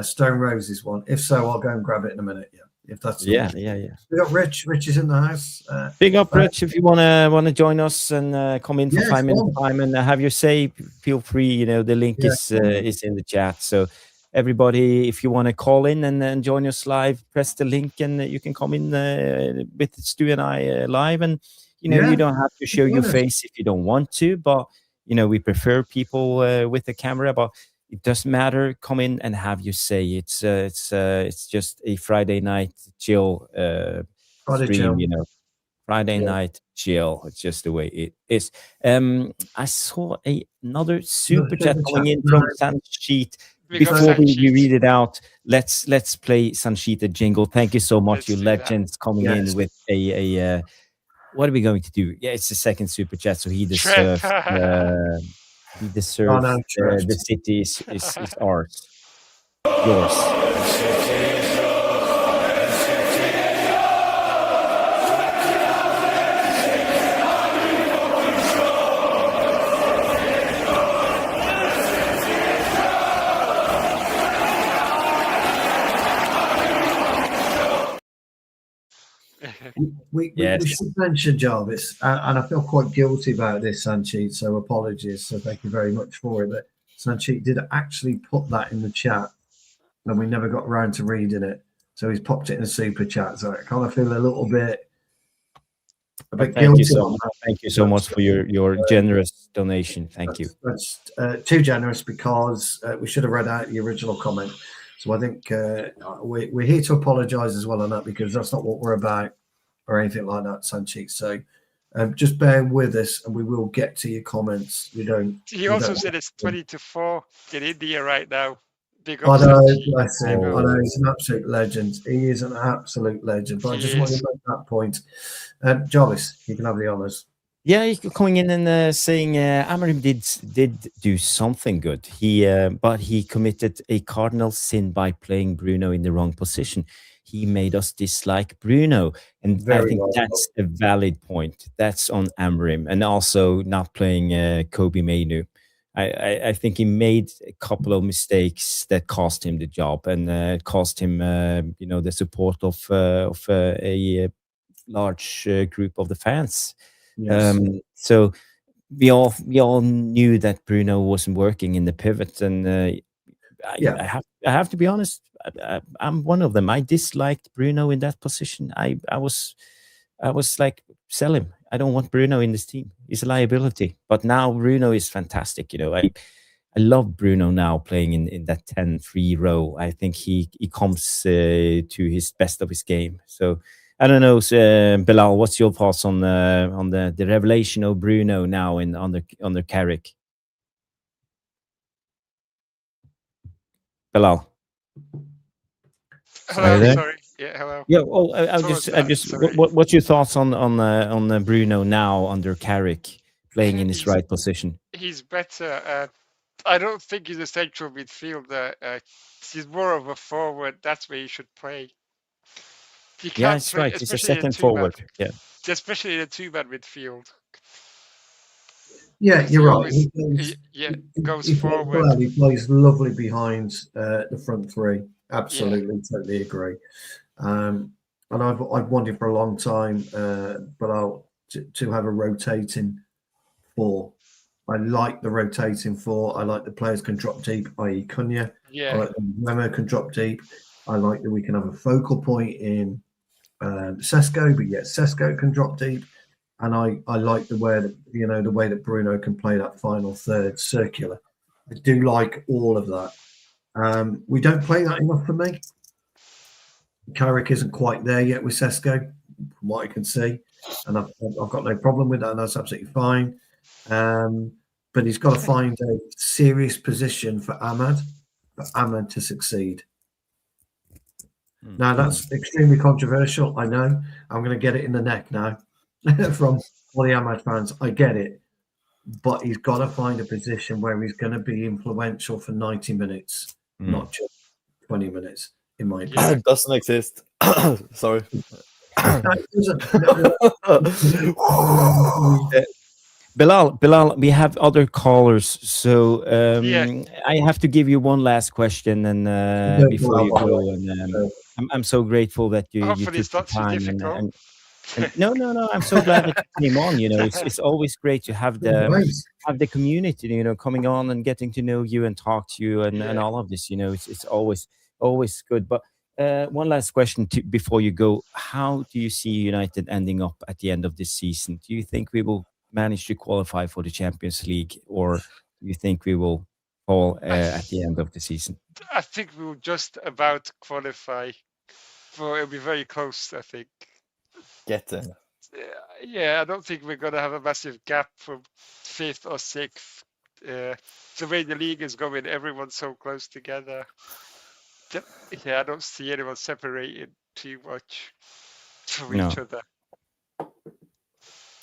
Stone Roses one. If so, I'll go and grab it in a minute. Yeah. If that's yeah. We got Rich. Rich is in the house. Big up, Rich! If you wanna join us and come in for 5 minutes time and have your say, feel free. The link is in the chat. So everybody, if you want to call in and join us live, press the link and you can come in with Stu and I live. And you don't have to show your face if you don't want to, but we prefer people with the camera. But it doesn't matter. Come in and have your say. It's just a Friday night chill stream. Friday night chill. It's just the way it is. I saw another super chat coming in from Sanchit. Before we read it out, let's play Sanchit a jingle. Thank you so much, you legends, coming in with a. What are we going to do? Yeah, it's the second super chat, so he deserves. He deserves the city is ours, yours. We should mention Jarvis, and I feel quite guilty about this, Sanchit, so apologies. So thank you very much for it. But Sanchit did actually put that in the chat, and we never got around to reading it. So he's popped it in a super chat. So I kind of feel a bit guilty. Thank you so much for your generous donation. Thank you. That's too generous, because we should have read out the original comment. So I think we're here to apologise as well on that, because that's not what we're about or anything like that, Sanchit. So just bear with us and we will get to your comments. He also said it's 20-4 in India right now. Big I know, bless him. I know, he's an absolute legend. He is an absolute legend. But I just want to make that point. Jarvis, you can have the honours. Yeah, he's coming in and saying Amorim did do something good. But he committed a cardinal sin by playing Bruno in the wrong position. He made us dislike Bruno, and I think that's a valid point. That's on Amorim, and also not playing Kobe Mainu. I think he made a couple of mistakes that cost him the job, and cost him, the support of a large group of the fans. Yes. So we all knew that Bruno wasn't working in the pivot, and I have to be honest. I'm one of them. I disliked Bruno in that position. I was like, sell him. I don't want Bruno in this team. He's a liability. But now Bruno is fantastic. I love Bruno now playing in that 10-3 row. I think he comes to his best of his game. So I don't know, Bilal, what's your thoughts on the revelation of Bruno now under Carrick? Bilal. Hello, sorry. Yeah, hello. Yeah. Oh, what's your thoughts on Bruno now under Carrick playing in his right position? He's better. I don't think he's a central midfielder. He's more of a forward. That's where he should play. Yeah, that's right. He's a second forward. Yeah, especially in a two-man midfield. Yeah, you're right. He goes forward. He plays lovely behind the front three. Absolutely, totally agree. And I've wanted for a long time, but to have a rotating four. I like the rotating four. I like the players can drop deep, i.e. Cunha. Yeah. I like the Memo can drop deep. I like that we can have a focal point in Sesko, but yet Sesko can drop deep. And I like the way that Bruno can play that final third circular. I do like all of that. We don't play that enough for me. Carrick isn't quite there yet with Sesko, from what I can see, and I've got no problem with that. And that's absolutely fine. But he's got to find a serious position for Ahmad to succeed. Now that's extremely controversial. I know. I'm going to get it in the neck now from all the Ahmad fans. I get it. but he's got to find a position where he's going to be influential for 90 minutes, not just 20 minutes, in my opinion. It doesn't exist. Sorry. Bilal, we have other callers, so I have to give you one last question, and before you go, and I'm so grateful that you took the time. And no, I'm so glad that you came on. You know, it's always great to have the community, you know, coming on and getting to know you and talk to you and all of this. You know, it's always good. But one last question before you go: how do you see United ending up at the end of this season? Do you think we will manage to qualify for the Champions League, or do you think we will fall at the end of the season? I think we will just about qualify. It'll be very close, I think. Get there. Yeah, I don't think we're going to have a massive gap from 5th or 6th. The way the league is going, everyone's so close together. I don't see anyone separated too much from each other.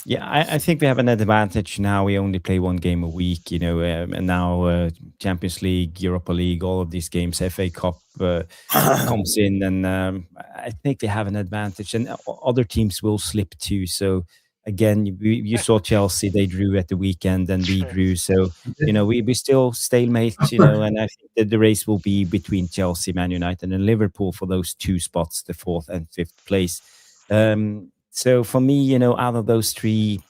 Yeah, I think we have an advantage now. We only play one game a week, you know, and now Champions League, Europa League, all of these games, FA Cup comes in, and I think they have an advantage, and other teams will slip too. So again, you saw Chelsea; they drew at the weekend, and we drew. So you know, we still stalemate, you know, and I think that the race will be between Chelsea, Man United, and Liverpool for those 2 spots, the 4th and 5th place. So for me, you know, out of those 3,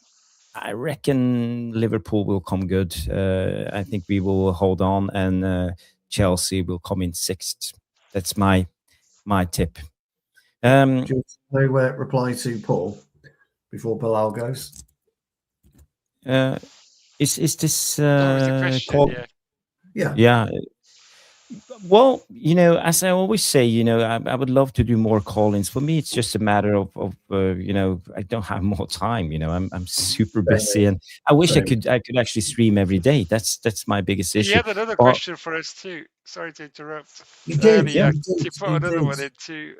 I reckon Liverpool will come good. I think we will hold on, and Chelsea will come in 6th. That's my tip. Do you know where reply to Paul before Bilal goes? Is this question, Yeah. Well, you know, as I always say, you know, I would love to do more call-ins. For me, it's just a matter of you know, I don't have more time. You know, I'm super busy, and I wish I could actually stream every day. That's my biggest issue. You had another question for us too. Sorry to interrupt. You did, you put another one in too.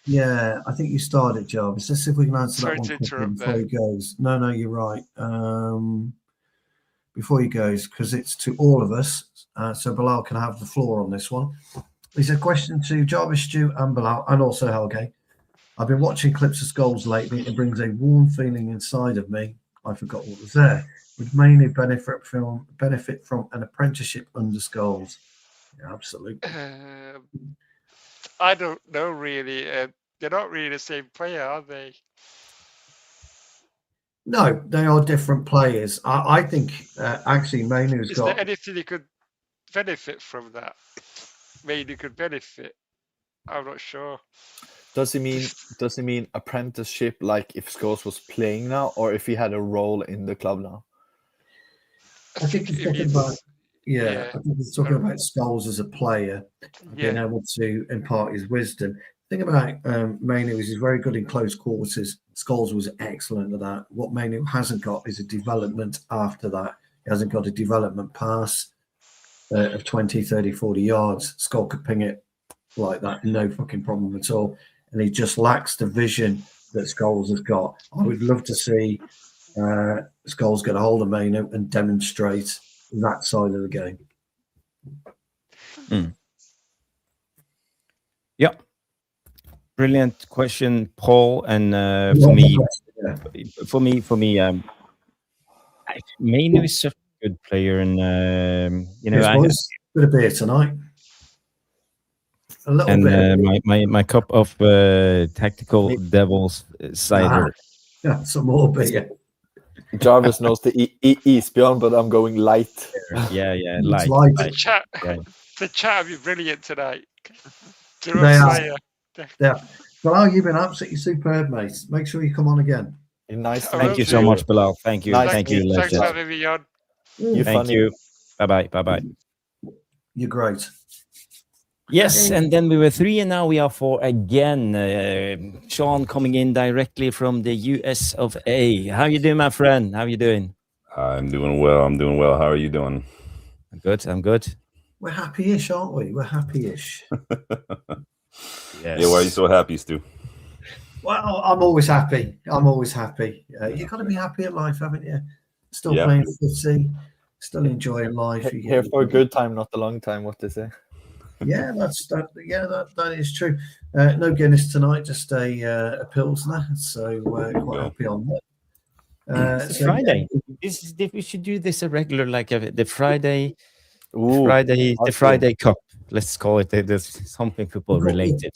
Yeah, I think you started, Jarvis. Let's see if we can answer that one quickly before he goes. No, you're right. Before he goes, because it's to all of us. So Bilal can have the floor on this one. It's a question to Jarvis, Stu, and Bilal, and also Helge. I've been watching clips of Scholes lately. It brings a warm feeling inside of me. I forgot what was there. Would mainly benefit from an apprenticeship under Scholes. Yeah, absolutely. I don't know really. They're not really the same player, are they? No, they are different players. I think actually Mainu's got. Is there anything he could benefit from that? Maybe could benefit. I'm not sure. Does he mean apprenticeship, like if Scholes was playing now, or if he had a role in the club now? I think he's talking about. I think he's talking about Scholes as a player, being able to impart his wisdom. The thing about Mainu is he's very good in close quarters. Scholes was excellent at that. What Mainu hasn't got is a development after that. He hasn't got a development pass of 20, 30, 40 yards. Scholes could ping it like that, no fucking problem at all. And he just lacks the vision that Scholes has got. I would love to see Scholes get a hold of Mainu and demonstrate that side of the game. Yeah. Brilliant question, Paul. And for me, Mainu is such a good player, and you know, bit of beer tonight. A little bit. My cup of tactical devil's cider. Yeah, some more beer. Jarvis knows the Isbjörn, but I'm going light. Yeah, light. The chat will be brilliant tonight. Yeah. Bilal, you've been absolutely superb, mate. Make sure you come on again. Nice. Thank you so much, Bilal. Thank you. Nice. Thank you. Thanks for having me on. Thank you. Bye-bye. You're great. Yes, and then we were 3, and now we are 4 again. Sean coming in directly from the US of A. How you doing, my friend? How you doing? I'm doing well. How are you doing? I'm good. We're happy-ish, aren't we? We're happy-ish. Yes. Yeah, why are you so happy, Stu? Well, I'm always happy. You've got to be happy in life, haven't you? still playing footy, still enjoying life. Here for a good time, not a long time. What they say. Yeah, that is true. No Guinness tonight, just a Pilsner. So quite happy on that. It's Friday. We should do this a regular, like the Friday. The Friday Cup. Let's call it. There's something football related.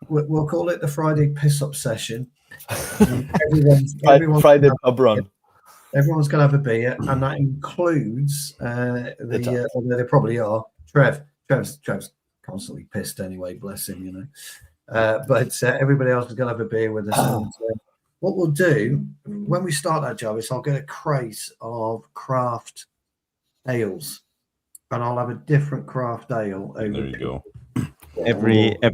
We'll call it the Friday piss up session. Friday pub run. Everyone's going to have a beer, and that includes although they probably are. Trev's constantly pissed anyway. Bless him, you know. But everybody else is going to have a beer with us. And, what we'll do when we start that job is I'll get a crate of craft ales. And I'll have a different craft ale over there. You go.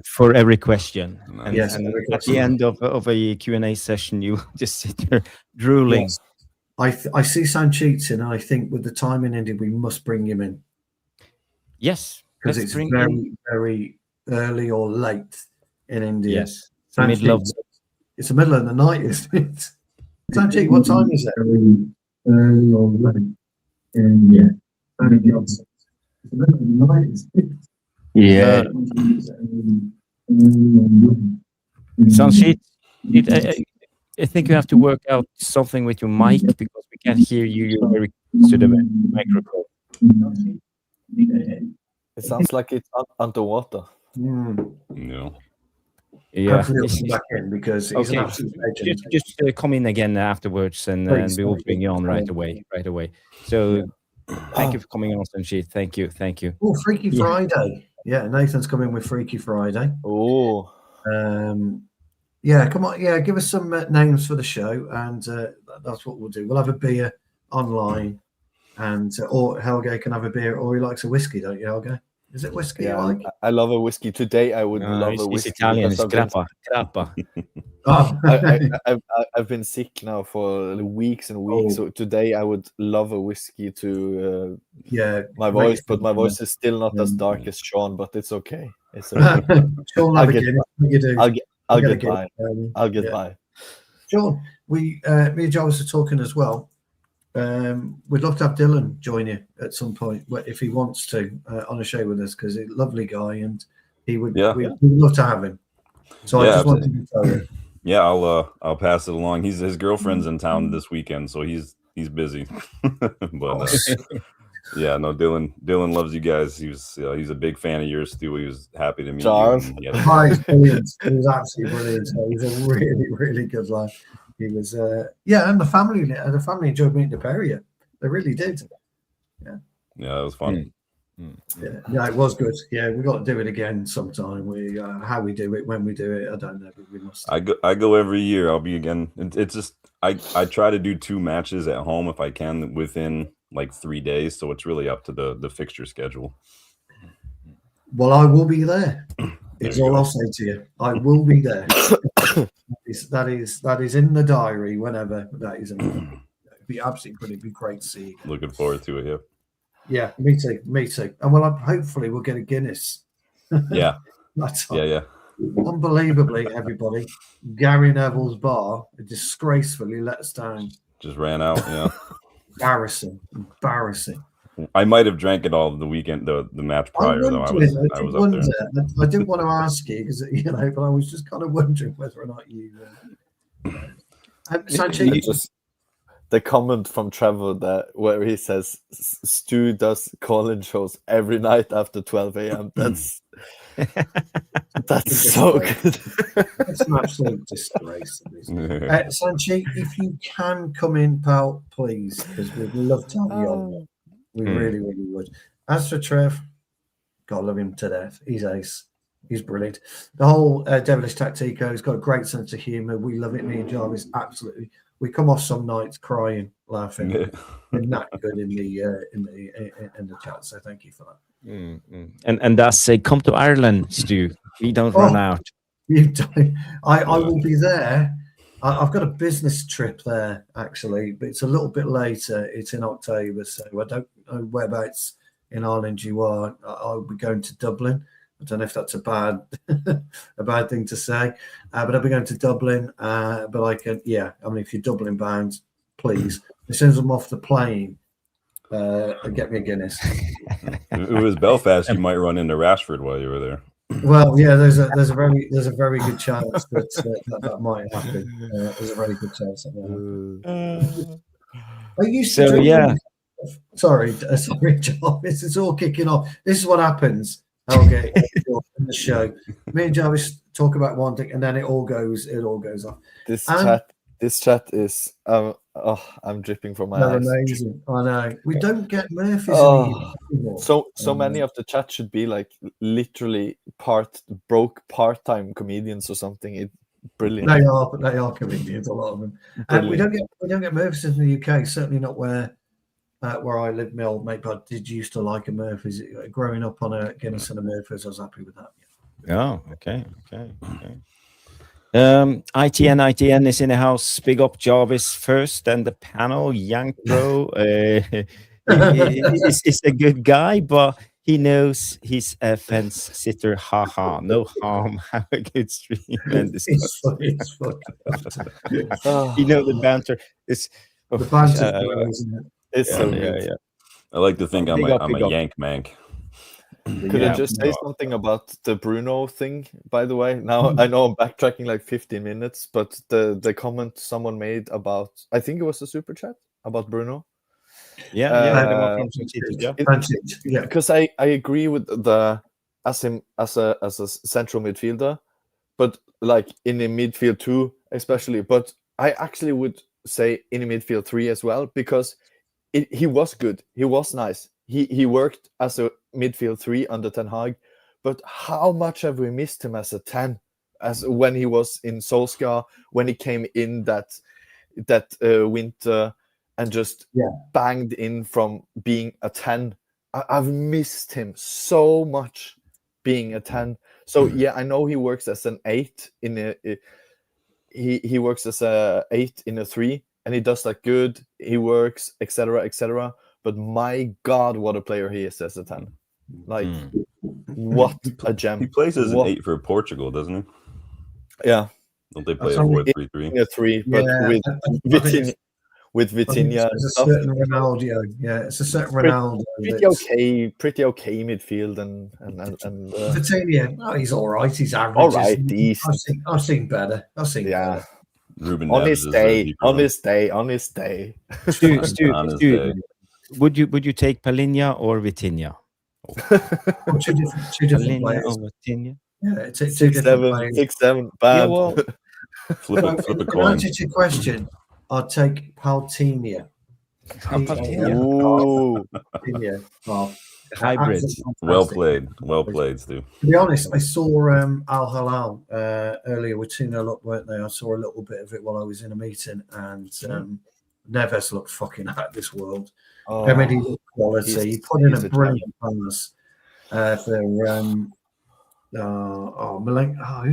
For every question. Nice. Yes, and at the end of a Q&A session, you just sit there drooling. Yes. I see Sanchit in, and I think with the time in India, we must bring him in. Yes, because it's very, very early or late in India. Yes, it's the middle of the night, isn't it? Sanchit, what time is it? Early or late in India. Yeah. Sanchit, I think you have to work out something with your mic because we can't hear you. You're very close to the microphone. It sounds like it's underwater. No. Yeah. Back in because he's an absolute legend. Just come in again afterwards, and we will bring you on right away. So. Thank you for coming on, Sanchit. Thank you. Oh, Freaky Friday. Yeah, Nathan's coming with Freaky Friday. Oh. Yeah, come on. Yeah, give us some names for the show, and that's what we'll do. We'll have a beer online, and or Helge can have a beer, or he likes a whiskey, don't you, Helge? Is it whiskey you like? I love a whiskey. Today I would love a whiskey. It's Italian. It's grappa. I've been sick now for weeks and weeks. So today I would love a whiskey to my voice, but my voice is still not as dark as Sean, but it's okay. It's okay. Sean, I'll get by. I'll get by. Sean, me and Jarvis are talking as well. We'd love to have Dylan join you at some point if he wants to on a show with us, because he's a lovely guy and he would. We'd love to have him. So I just wanted to tell you. Yeah, I'll pass it along. His girlfriend's in town this weekend, so he's busy. But yeah, no, Dylan loves you guys. He's a big fan of yours too. He was happy to meet you. He's brilliant. He was absolutely brilliant. He's a really, really good lad. He was, and the family enjoyed meeting the Perrier. They really did. Yeah, that was fun. Yeah, it was good. Yeah, we got to do it again sometime. How we do it, when we do it, I don't know, but we must. I go every year. I'll be again. It's just I try to do 2 matches at home if I can within like 3 days. So it's really up to the fixture schedule. Well, I will be there. It's all I'll say to you. I will be there. That is in the diary whenever that is. It'd be absolutely brilliant. It'd be great to see you. Looking forward to it. Yeah, me too. And hopefully we'll get a Guinness. Yeah. Yeah. Unbelievably, everybody, Gary Neville's bar disgracefully let us down. Just ran out. Yeah. Embarrassing. I might have drank it all the weekend, the match prior, though. I was up there. I didn't want to ask you because but I was just kind of wondering whether or not you. The comment from Trevor where he says Stu does call-in shows every night after 12 a.m. That's so good. It's an absolute disgrace. Sanchi, if you can come in, pal, please, because we'd love to have you on. We really, really would. As for Trev, God love him to death. He's ace. He's brilliant. The whole Devilish Tactico has got a great sense of humour. We love it. Me and Jarvis, absolutely. We come off some nights crying, laughing. And that good in the chat. So thank you for that. And that's say, come to Ireland, Stu. We don't run out. I will be there. I've got a business trip there, actually, but it's a little bit later. It's in October, so I don't know whereabouts in Ireland you are. I'll be going to Dublin. I don't know if that's a bad thing to say, but I'll be going to Dublin. But I can, if you're Dublin bound, please as soon as I'm off the plane, get me a Guinness. If it was Belfast, you might run into Rashford while you were there. Well, yeah, there's a very good chance that might happen. There's a very good chance that might happen. I used to drink. yeah. Sorry, Jarvis. It's all kicking off. This is what happens. Okay, in the show, me and Jarvis talk about one thing, and then it all goes off. This chat is I'm dripping from my eyes. Amazing. I know. We don't get Murphys anymore. So many of the chat should be like literally part-time comedians or something. It's brilliant. They are comedians, a lot of them. And we don't get Murphys in the UK. Certainly not where I live. My old mate Bud did used to like a Murphys. Growing up on a Guinness and a Murphys, I was happy with that. Oh, okay. ITN is in the house. Big up Jarvis first, and the panel. Young Pro is a good guy, but he knows he's a fence sitter. Haha, no harm. Have a good stream and discuss. It's funny. You know the banter. It's The banter, isn't it? It's so good. Yeah. I like to think I'm Big up. a Yank Mank. Could I just say something about the Bruno thing, by the way? Now, I know I'm backtracking like 15 minutes, but the comment someone made about, I think it was a super chat about Bruno. Yeah. Because I agree with him as a central midfielder, but like in a midfield 2 especially, but I actually would say in a midfield 3 as well, because he was good. He was nice. He worked as a midfield 3 under Ten Hag, but how much have we missed him as a 10? As when he was in Solskjaer, when he came in that winter and just banged in from being a 10. I've missed him so much being a 10. So yeah, I know he works as an 8 in a he works as a 8 in a 3, and he does that good. He works, etc. But my God, what a player he is as a 10. Like, what a gem. He plays as an 8 for Portugal, doesn't he? Yeah. Don't they play a 4-3-3? In a 3, but with Vitinha. It's a certain Ronaldo. Yeah, it's a certain Ronaldo. Pretty okay midfield and Vitinha, oh, he's all right. He's average. All right, decent. I've seen better. Better. Ruben on Neves his day. Stu, would you take Palinha or Vitinha? Two different players. Or Vitinha? Yeah, it's two different players. 6-7, bad. Yeah, well, flip a coin. To your question, I'd take Paltinha. Paltinha. Oh, hybrid. Well played, Stu. To be honest, I saw Al Hilal earlier with 2-0 up, weren't they? I saw a little bit of it while I was in a meeting, and Neves looked fucking out of this world. I mean, he looked quality. He put in a brilliant pass for who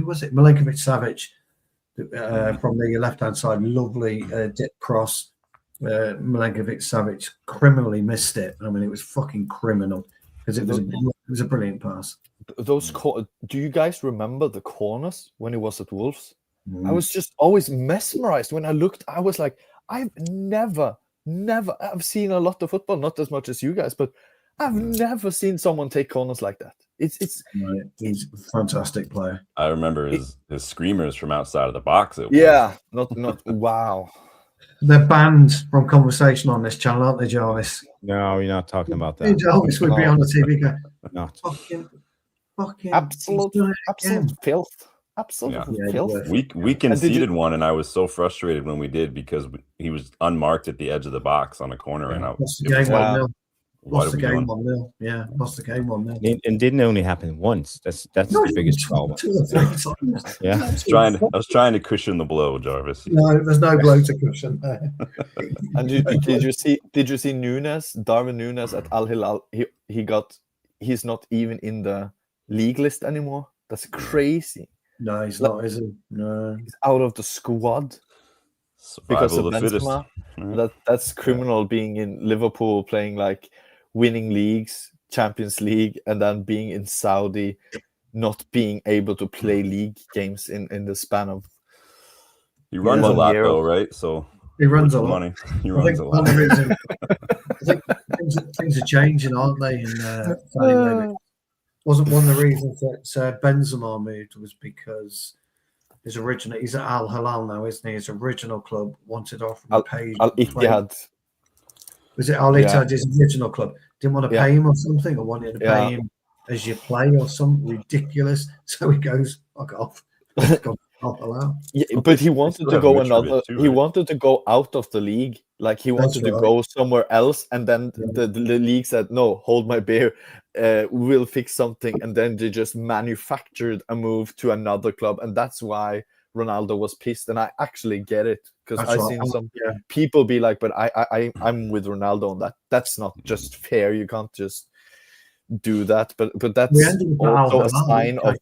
was it? Milinkovic Savic from the left-hand side. Lovely dip cross. Milinkovic Savic criminally missed it. I mean, it was fucking criminal because it was a brilliant pass. Those do you guys remember the corners when he was at Wolves? I was just always mesmerized when I looked. I was like, I've never. I've seen a lot of football, not as much as you guys, but I've never seen someone take corners like that. It's right. He's a fantastic player. I remember his screamers from outside of the box. Not wow. They're banned from conversation on this channel, aren't they, Jarvis? No, you're not talking about that. Hey, Jarvis would be on the TV. Go, not fucking absolute filth. Absolutely filth. We conceded one, and I was so frustrated when we did because he was unmarked at the edge of the box on a corner, and lost the game 1-0. Lost the game 1-0. Yeah, lost the game 1-0. It didn't only happen once. That's the biggest problem. 2 or 3 times. Yeah, I was trying to cushion the blow, Jarvis. No, there's no blow to cushion there. And did you see Nunes, Darwin Nunes at Al Hilal? He's not even in the league list anymore. That's crazy. No, he's not, is he? No, he's out of the squad because of Benzema. That's criminal. Being in Liverpool, playing like winning leagues, Champions League, and then being in Saudi, not being able to play league games in the span of. He runs a lot though, right? So He runs a lot. money. He runs a lot. One of the reasons, I think things are changing, aren't they? In Saudi Arabia. Wasn't one of the reasons that Benzema moved was because he's at Al Hilal now, isn't he? His original club wanted to offer him pay. Al Ittihad. Was it Al Ittihad, his original club? Didn't want to pay him or something, or wanted to pay him as you play or something ridiculous. So he goes, fuck off. Al Hilal. Yeah, but he wanted to go another. He wanted to go out of the league. Like he wanted to go somewhere else, and then the league said, "No, hold my beer. We'll fix something." And then they just manufactured a move to another club, and that's why Ronaldo was pissed. And I actually get it, because I've seen some people be like, "But I'm with Ronaldo on that. That's not just fair. You can't just do that." But that's also a sign of.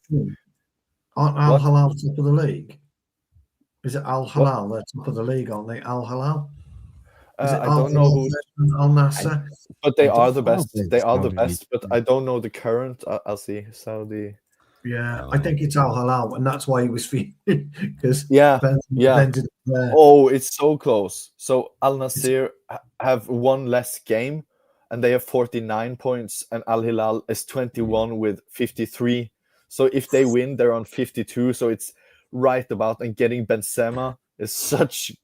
Aren't Al Hilal top of the league? Is it Al Hilal? They're top of the league, aren't they? Al Hilal? I don't know who. Al Nasser. But they are the best. They are the best. But I don't know the current. I'll see Saudi. Yeah, I think it's Al Hilal, and that's why he was feeling, because Oh, it's so close. So Al Nassr have one less game, and they have 49 points, and Al Hilal is 21 with 53. So if they win, they're on 52. So it's right about, and getting Benzema is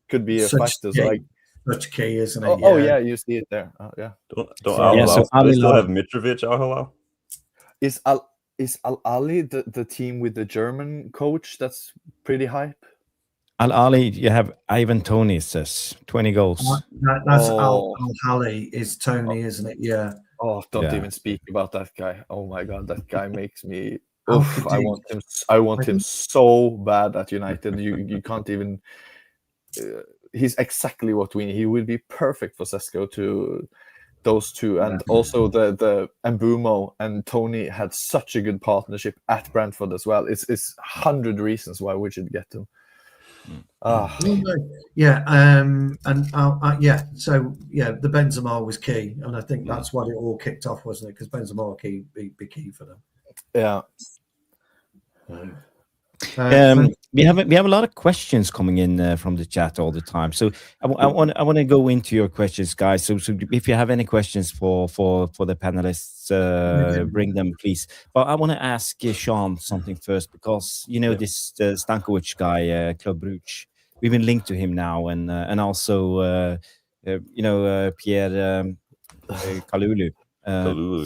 could be a factor. So like such key, isn't it? Oh yeah, you see it there. Yeah. Don't Al Hilal. So they still have Mitrovic. Al Hilal is Al Ali the team with the German coach that's pretty hype? Al Ali, you have Ivan Toney, says 20 goals. That's Al Ali is Tony, isn't it? Yeah. Oh, don't even speak about that guy. Oh my God, that guy makes me. Oof, I want him so bad at United. You can't even. He's exactly what we need. He would be perfect for Sesko to those two, and also the Mbumo and Tony had such a good partnership at Brentford as well. It's 100 reasons why we should get them. Yeah, and So the Benzema was key, and I think that's what it all kicked off, wasn't it? Because Benzema be key for them. Yeah. We have a lot of questions coming in from the chat all the time. So I want to go into your questions, guys. So if you have any questions for the panelists, bring them, please. But I want to ask Sean something first, because this Stankovic guy, Club Brugge, we've been linked to him now, and also Pierre Kalulu.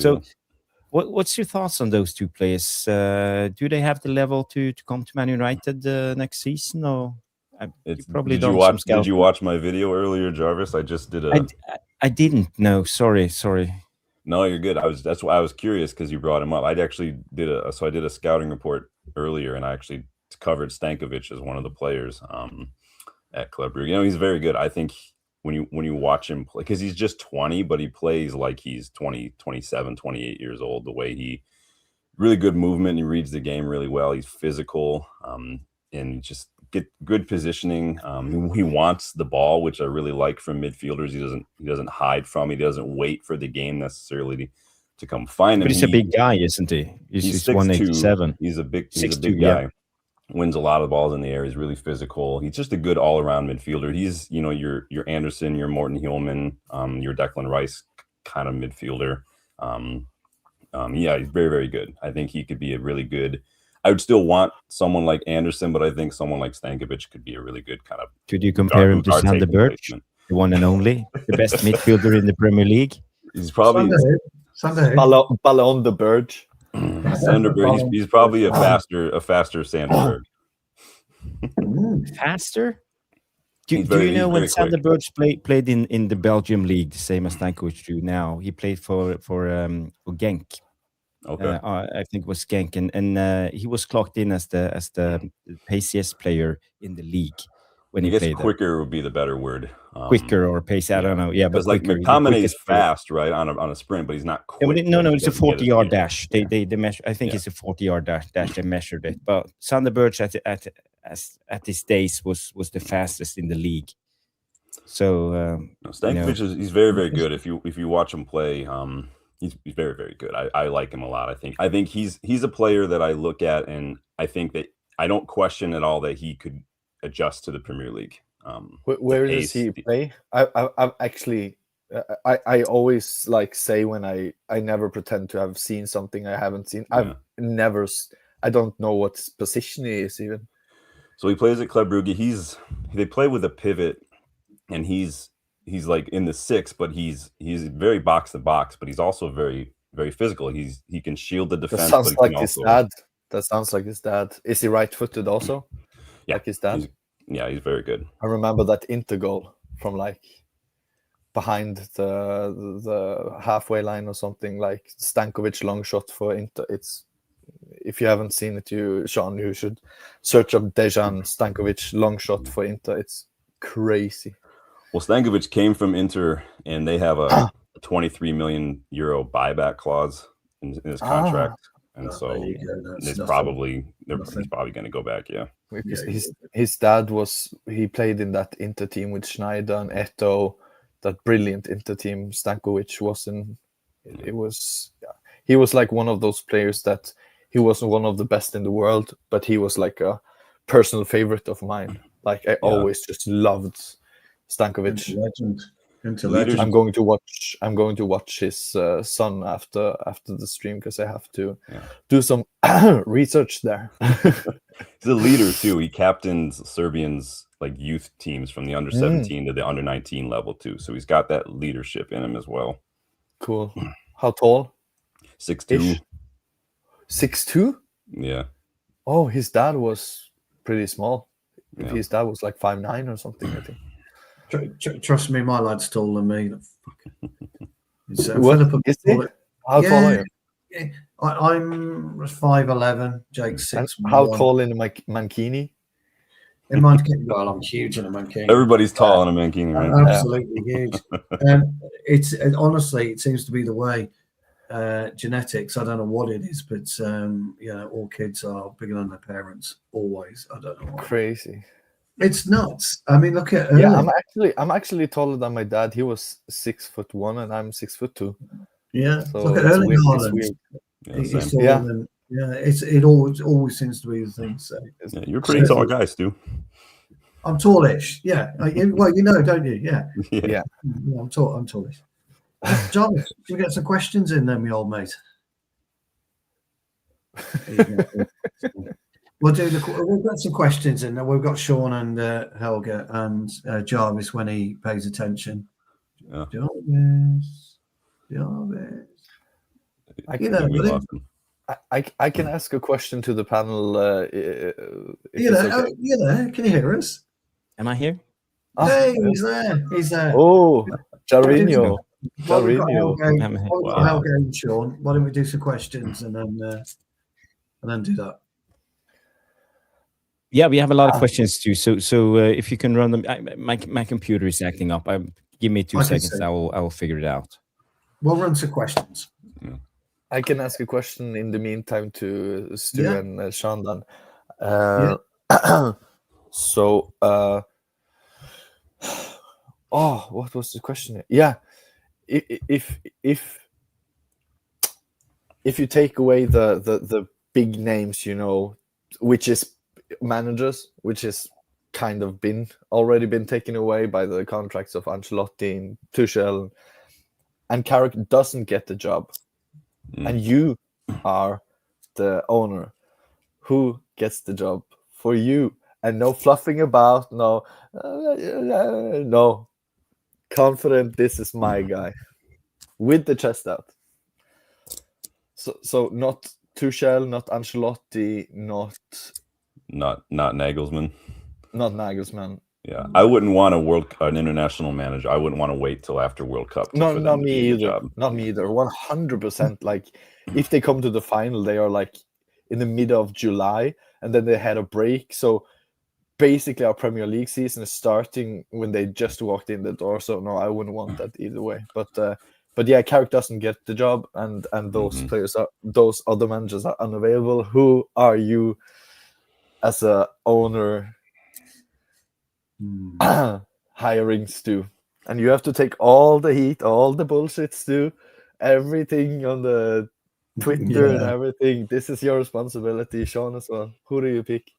So. What's your thoughts on those two players? Do they have the level to come to Man United next season? Or did you watch my video earlier, Jarvis? I just did I didn't. No, sorry. No, you're good. That's why I was curious, because you brought him up. I actually did a scouting report earlier, and I actually covered Stankovic as one of the players at Club Brugge. He's very good. I think when you watch him play, because he's just 20, but he plays like he's 20, 27, 28 years old. The way he really good movement, he reads the game really well. He's physical, and just get good positioning. He wants the ball, which I really like from midfielders. He doesn't hide from. He doesn't wait for the game necessarily to come find him. But he's a big guy, isn't he? He's 187. He's a big guy. Yeah. Wins a lot of balls in the air. He's really physical. He's just a good all-around midfielder. He's, your Anderson, your Morten Hillman, your Declan Rice kind of midfielder. He's very, very good. I think he could be a really good. I would still want someone like Anderson, but I think someone like Stankovic could be a really good kind of. Could you compare him to Sander Berge, the one and only, the best midfielder in the Premier League? He's probably Ballon de Berge. Sanderberg, he's probably a faster Sanderberg. Faster? Do you know when Sanderberg played in the Belgium league, the same as Stankovic do now? He played for Genk. Okay, I think it was Genk, and he was clocked in as the paciest player in the league. When he played quicker would be the better word. Quicker or pace, I don't know. Yeah, but like McTominay is fast, right, on a sprint, but he's not quick. No, it's a 40-yard dash. They measure. I think it's a 40-yard dash. They measured it, but Sanderberg at his days was the fastest in the league. So Stankovic he's very, very good. If you watch him play, he's very, very good. I like him a lot. I think he's a player that I look at, and I think that I don't question at all that he could adjust to the Premier League. Where does he play? I'm actually, I always like say when I never pretend to have seen something I haven't seen. I've never, I don't know what position he is even. So he plays at Club Brugge. They play with a pivot, and he's like in the 6, but he's very box to box, but he's also very, very physical. He can shield the defense. That sounds but like his dad. That sounds like his dad. Is he right-footed also? Yeah, like his dad. He's very good. I remember that Inter goal from like behind the halfway line or something, like Stankovic long shot for Inter. It's, if you haven't seen it, Sean, you should search up Dejan Stankovic long shot for Inter. It's crazy. Well, Stankovic came from Inter, and they have a 23 million euro buyback clause in his contract. And so he's probably going to go back. Yeah. His dad he played in that Inter team with Schneider and Eto'o, that brilliant Inter team. Stankovic was in. He was like one of those players that he wasn't one of the best in the world, but he was like a personal favorite of mine. Like I always just loved Stankovic. Legend. I'm going to watch his son after the stream, because I have to do some research there. He's a leader too. He captains Serbian's like youth teams from the under 17 to the under 19 level too. So he's got that leadership in him as well. Cool. How tall? 6'2". 6'2"? Yeah. Oh, his dad was pretty small. His dad was like 5'9" or something, I think. Trust me, my lad's taller than me. How tall are you? Yeah, I'm 5'11". Jake's 6'1". How tall in a Mancini? In Mancini, well, I'm huge in a Mancini. Everybody's tall in a Mancini, right? Absolutely huge. Honestly, it seems to be the way. Genetics, I don't know what it is, but all kids are bigger than their parents always. I don't know why. Crazy. It's nuts. I mean, look at I'm actually taller than my dad. He was 6'1" and I'm 6'2". Yeah. So look at Erling Haaland. It always seems to be the thing. So you're a pretty tall guy, Stu. I'm tallish. Yeah. Well, don't you? Yeah. Yeah. I'm tallish. John, should we get some questions in then, my old mate? We'll get some questions in. We've got Sean and Helga and Jarvis when he pays attention. Yeah. Jarvis. I can ask a question to the panel. Okay. Can you hear us? Am I here? Hey, he's there. Oh, Jarvinho. We've got Helga and Sean. Why don't we do some questions and then do that? Yeah, we have a lot of questions too. So if you can run them, my computer is acting up. Give me 2 seconds. I will figure it out. We'll run some questions. Yeah. I can ask a question in the meantime to Stu and Sean then. So, what was the question? Yeah, if you take away the big names, which is managers, which is kind of already been taken away by the contracts of Ancelotti and Tuchel, and Carrick doesn't get the job, and you are the owner, who gets the job for you? And no fluffing about, no, confident, this is my guy, with the chest out. So not Tuchel, not Ancelotti, not Nagelsmann. Not Nagelsmann. Yeah, I wouldn't want an international manager. I wouldn't want to wait till after World Cup. Not me either. Not me either. 100%. Like, if they come to the final, they are like in the middle of July, and then they had a break. So basically, our Premier League season is starting when they just walked in the door. So no, I wouldn't want that either way. But yeah, Carrick doesn't get the job, and those those other managers are unavailable. Who are you as a owner hiring Stu? And you have to take all the heat, all the bullshit, Stu, everything on the Twitter and everything. This is your responsibility, Sean, as well. Who do you pick?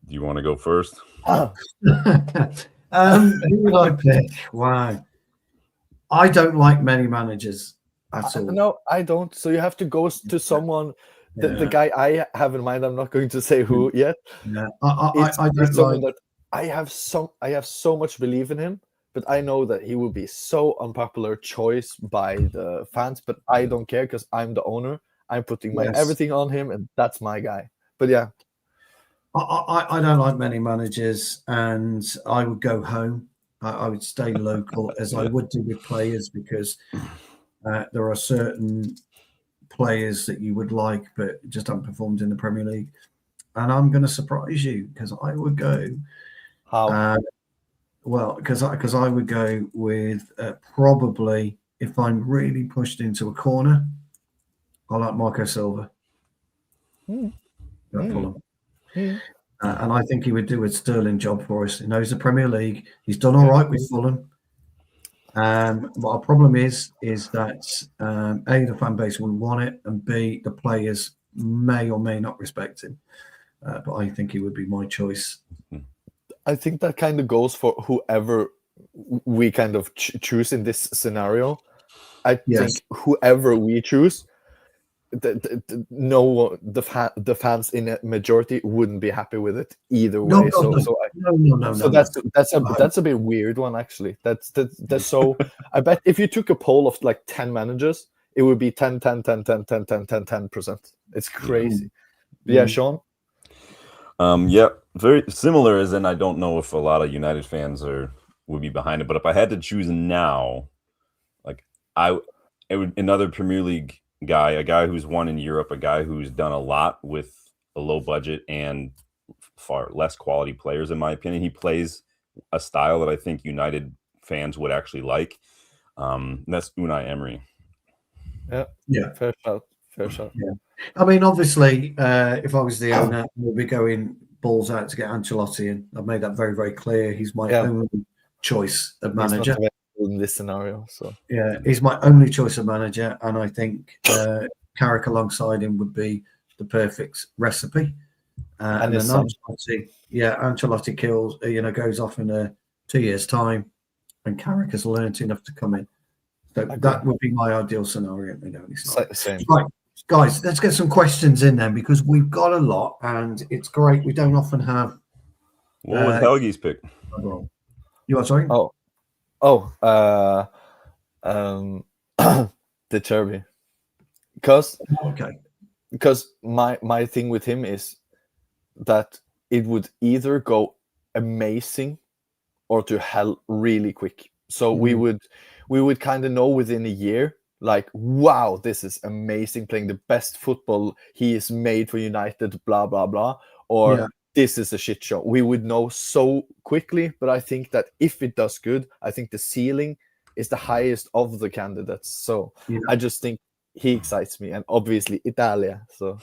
Do you want to go first? Who would I pick? Wow. I don't like many managers at all. No, I don't. So you have to go to someone. The guy I have in mind, I'm not going to say who yet. Yeah, I don't someone like. that I have so much belief in him, but I know that he will be so unpopular choice by the fans. But I don't care because I'm the owner. I'm putting my everything on him, and that's my guy. But yeah, I don't like many managers, and I would go home. I would stay local as I would do with players, because there are certain players that you would like but just haven't performed in the Premier League. And I'm going to surprise you, because I would go. how? Well, because I would go with probably, if I'm really pushed into a corner, I like Marco Silva. And I think he would do a sterling job for us. He knows the Premier League. He's done all right with Fulham. But our problem is that A, the fan base wouldn't want it, and B, the players may or may not respect him. But I think he would be my choice. I think that kind of goes for whoever we kind of choose in this scenario. I think whoever we choose, the fans in a majority wouldn't be happy with it either way. So that's a bit weird one, actually. That's so. I bet if you took a poll of like 10 managers, it would be 10%. It's crazy. Yeah, Sean. Yeah, very similar. As in, I don't know if a lot of United fans would be behind it, but if I had to choose now, like it would another Premier League guy, a guy who's won in Europe, a guy who's done a lot with a low budget and far less quality players, in my opinion. He plays a style that I think United fans would actually like. That's Unai Emery. Yeah, fair shot. Yeah. I mean, obviously, if I was the owner, we'd be going balls out to get Ancelotti in. I've made that very, very clear. He's my only choice of manager. He's not in this scenario, so yeah, he's my only choice of manager, and I think Carrick alongside him would be the perfect recipe. And then Ancelotti kills, goes off in 2 years' time, and Carrick has learnt enough to come in. So that would be my ideal scenario. Same. Right, guys, let's get some questions in then, because we've got a lot, and it's great. We don't often have. What was Helgi's pick? You are sorry? De Cherby. Because my thing with him is that it would either go amazing or to hell really quick. So we would kind of know within a year, like, wow, this is amazing, playing the best football he is made for United, blah blah blah, or this is a shit show. We would know so quickly. But I think that if it does good, I think the ceiling is the highest of the candidates. So I just think he excites me, and obviously Italia. So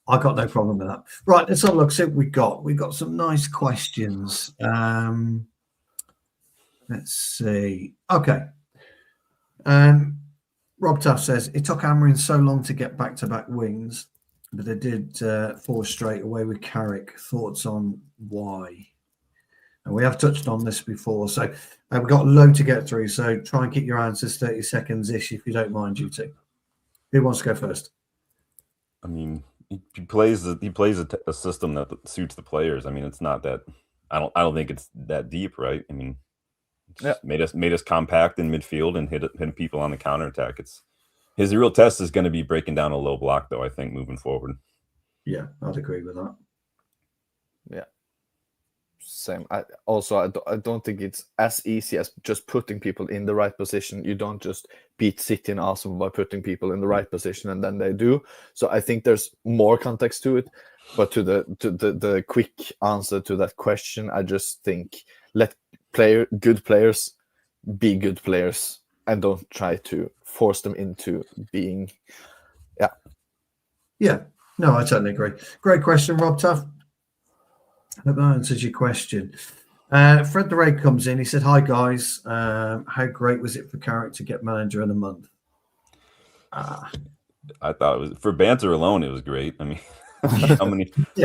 I got no problem with that. Right, let's have a look. See what we got. We got some nice questions. Let's see. Okay. Rob Tuff says it took Amorim so long to get back-to-back wins, but they did 4 straight away with Carrick. Thoughts on why? And we have touched on this before, so we've got a load to get through. So try and keep your answers 30 seconds-ish, if you don't mind, you two. Who wants to go first? I mean, he plays a system that suits the players. I mean, it's not that. I don't think it's that deep, right? I mean, made us compact in midfield and hit people on the counterattack. It's his real test is going to be breaking down a low block, though. I think moving forward. Yeah, I'd agree with that. Yeah, same. I don't think it's as easy as just putting people in the right position. You don't just beat City and Arsenal by putting people in the right position, and then they do. So I think there's more context to it. But to the quick answer to that question, I just think let good players be good players, and don't try to force them into being. Yeah. No, I totally agree. Great question, Rob Tuff. I hope that answers your question. Fred the Raid comes in. He said, "Hi guys, how great was it for Carrick to get manager in a month?" I thought it was, for banter alone, it was great. I mean, How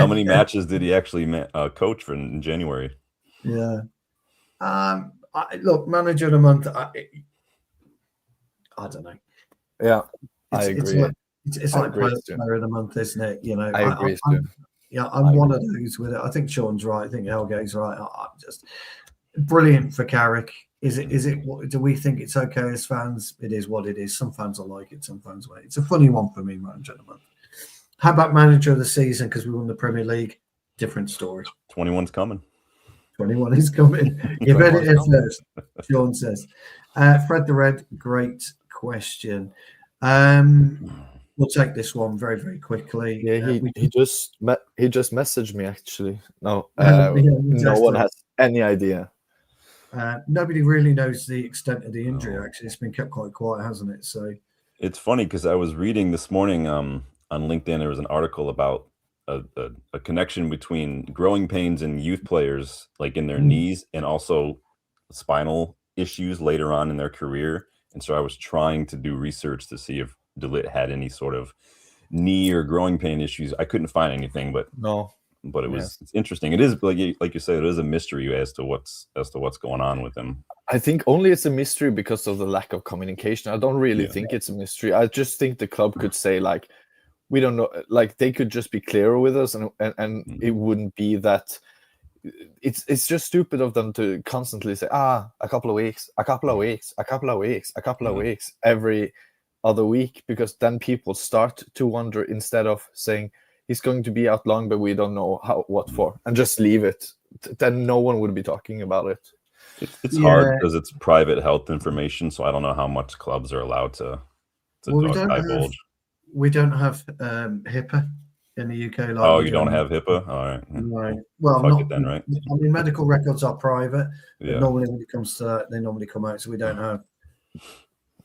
many matches did he actually coach for in January? Yeah. Look, manager of the month. I don't know. Yeah, I agree. It's like player of the month, isn't it? You know, I agree. I'm one of those with it. I think Sean's right. I think Helge's right. I'm just brilliant for Carrick. Is it? Do we think it's okay as fans? It is what it is. Some fans will like it. Some fans won't. It's a funny one for me, manager of the month. How about manager of the season? Because we won the Premier League. Different story. 21's coming. 21 is coming. You better it first. Sean says. Fred the Red, great question. We'll take this one very, very quickly. Yeah, he just messaged me actually. No, no one has any idea. Nobody really knows the extent of the injury. Actually, it's been kept quite quiet, hasn't it? So it's funny because I was reading this morning on LinkedIn. There was an article about a connection between growing pains in youth players, like in their knees, and also spinal issues later on in their career. And so I was trying to do research to see if DeLitt had any sort of knee or growing pain issues. I couldn't find anything, but it was it's interesting. It is like you said, it is a mystery as to what's going on with him. I think only it's a mystery because of the lack of communication. I don't really think it's a mystery. I just think the club could say like, we don't know, like they could just be clearer with us, and it wouldn't be that. It's just stupid of them to constantly say a couple of weeks every other week, because then people start to wonder instead of saying he's going to be out long but we don't know what for, and just leave it. Then no one would be talking about it. It's hard because it's private health information, so I don't know how much clubs are allowed to divulge. We don't have HIPAA in the UK. You don't have HIPAA? All right. No. Well, fuck it then, right? I mean, medical records are private. But normally when it comes to that, they normally come out. So we don't have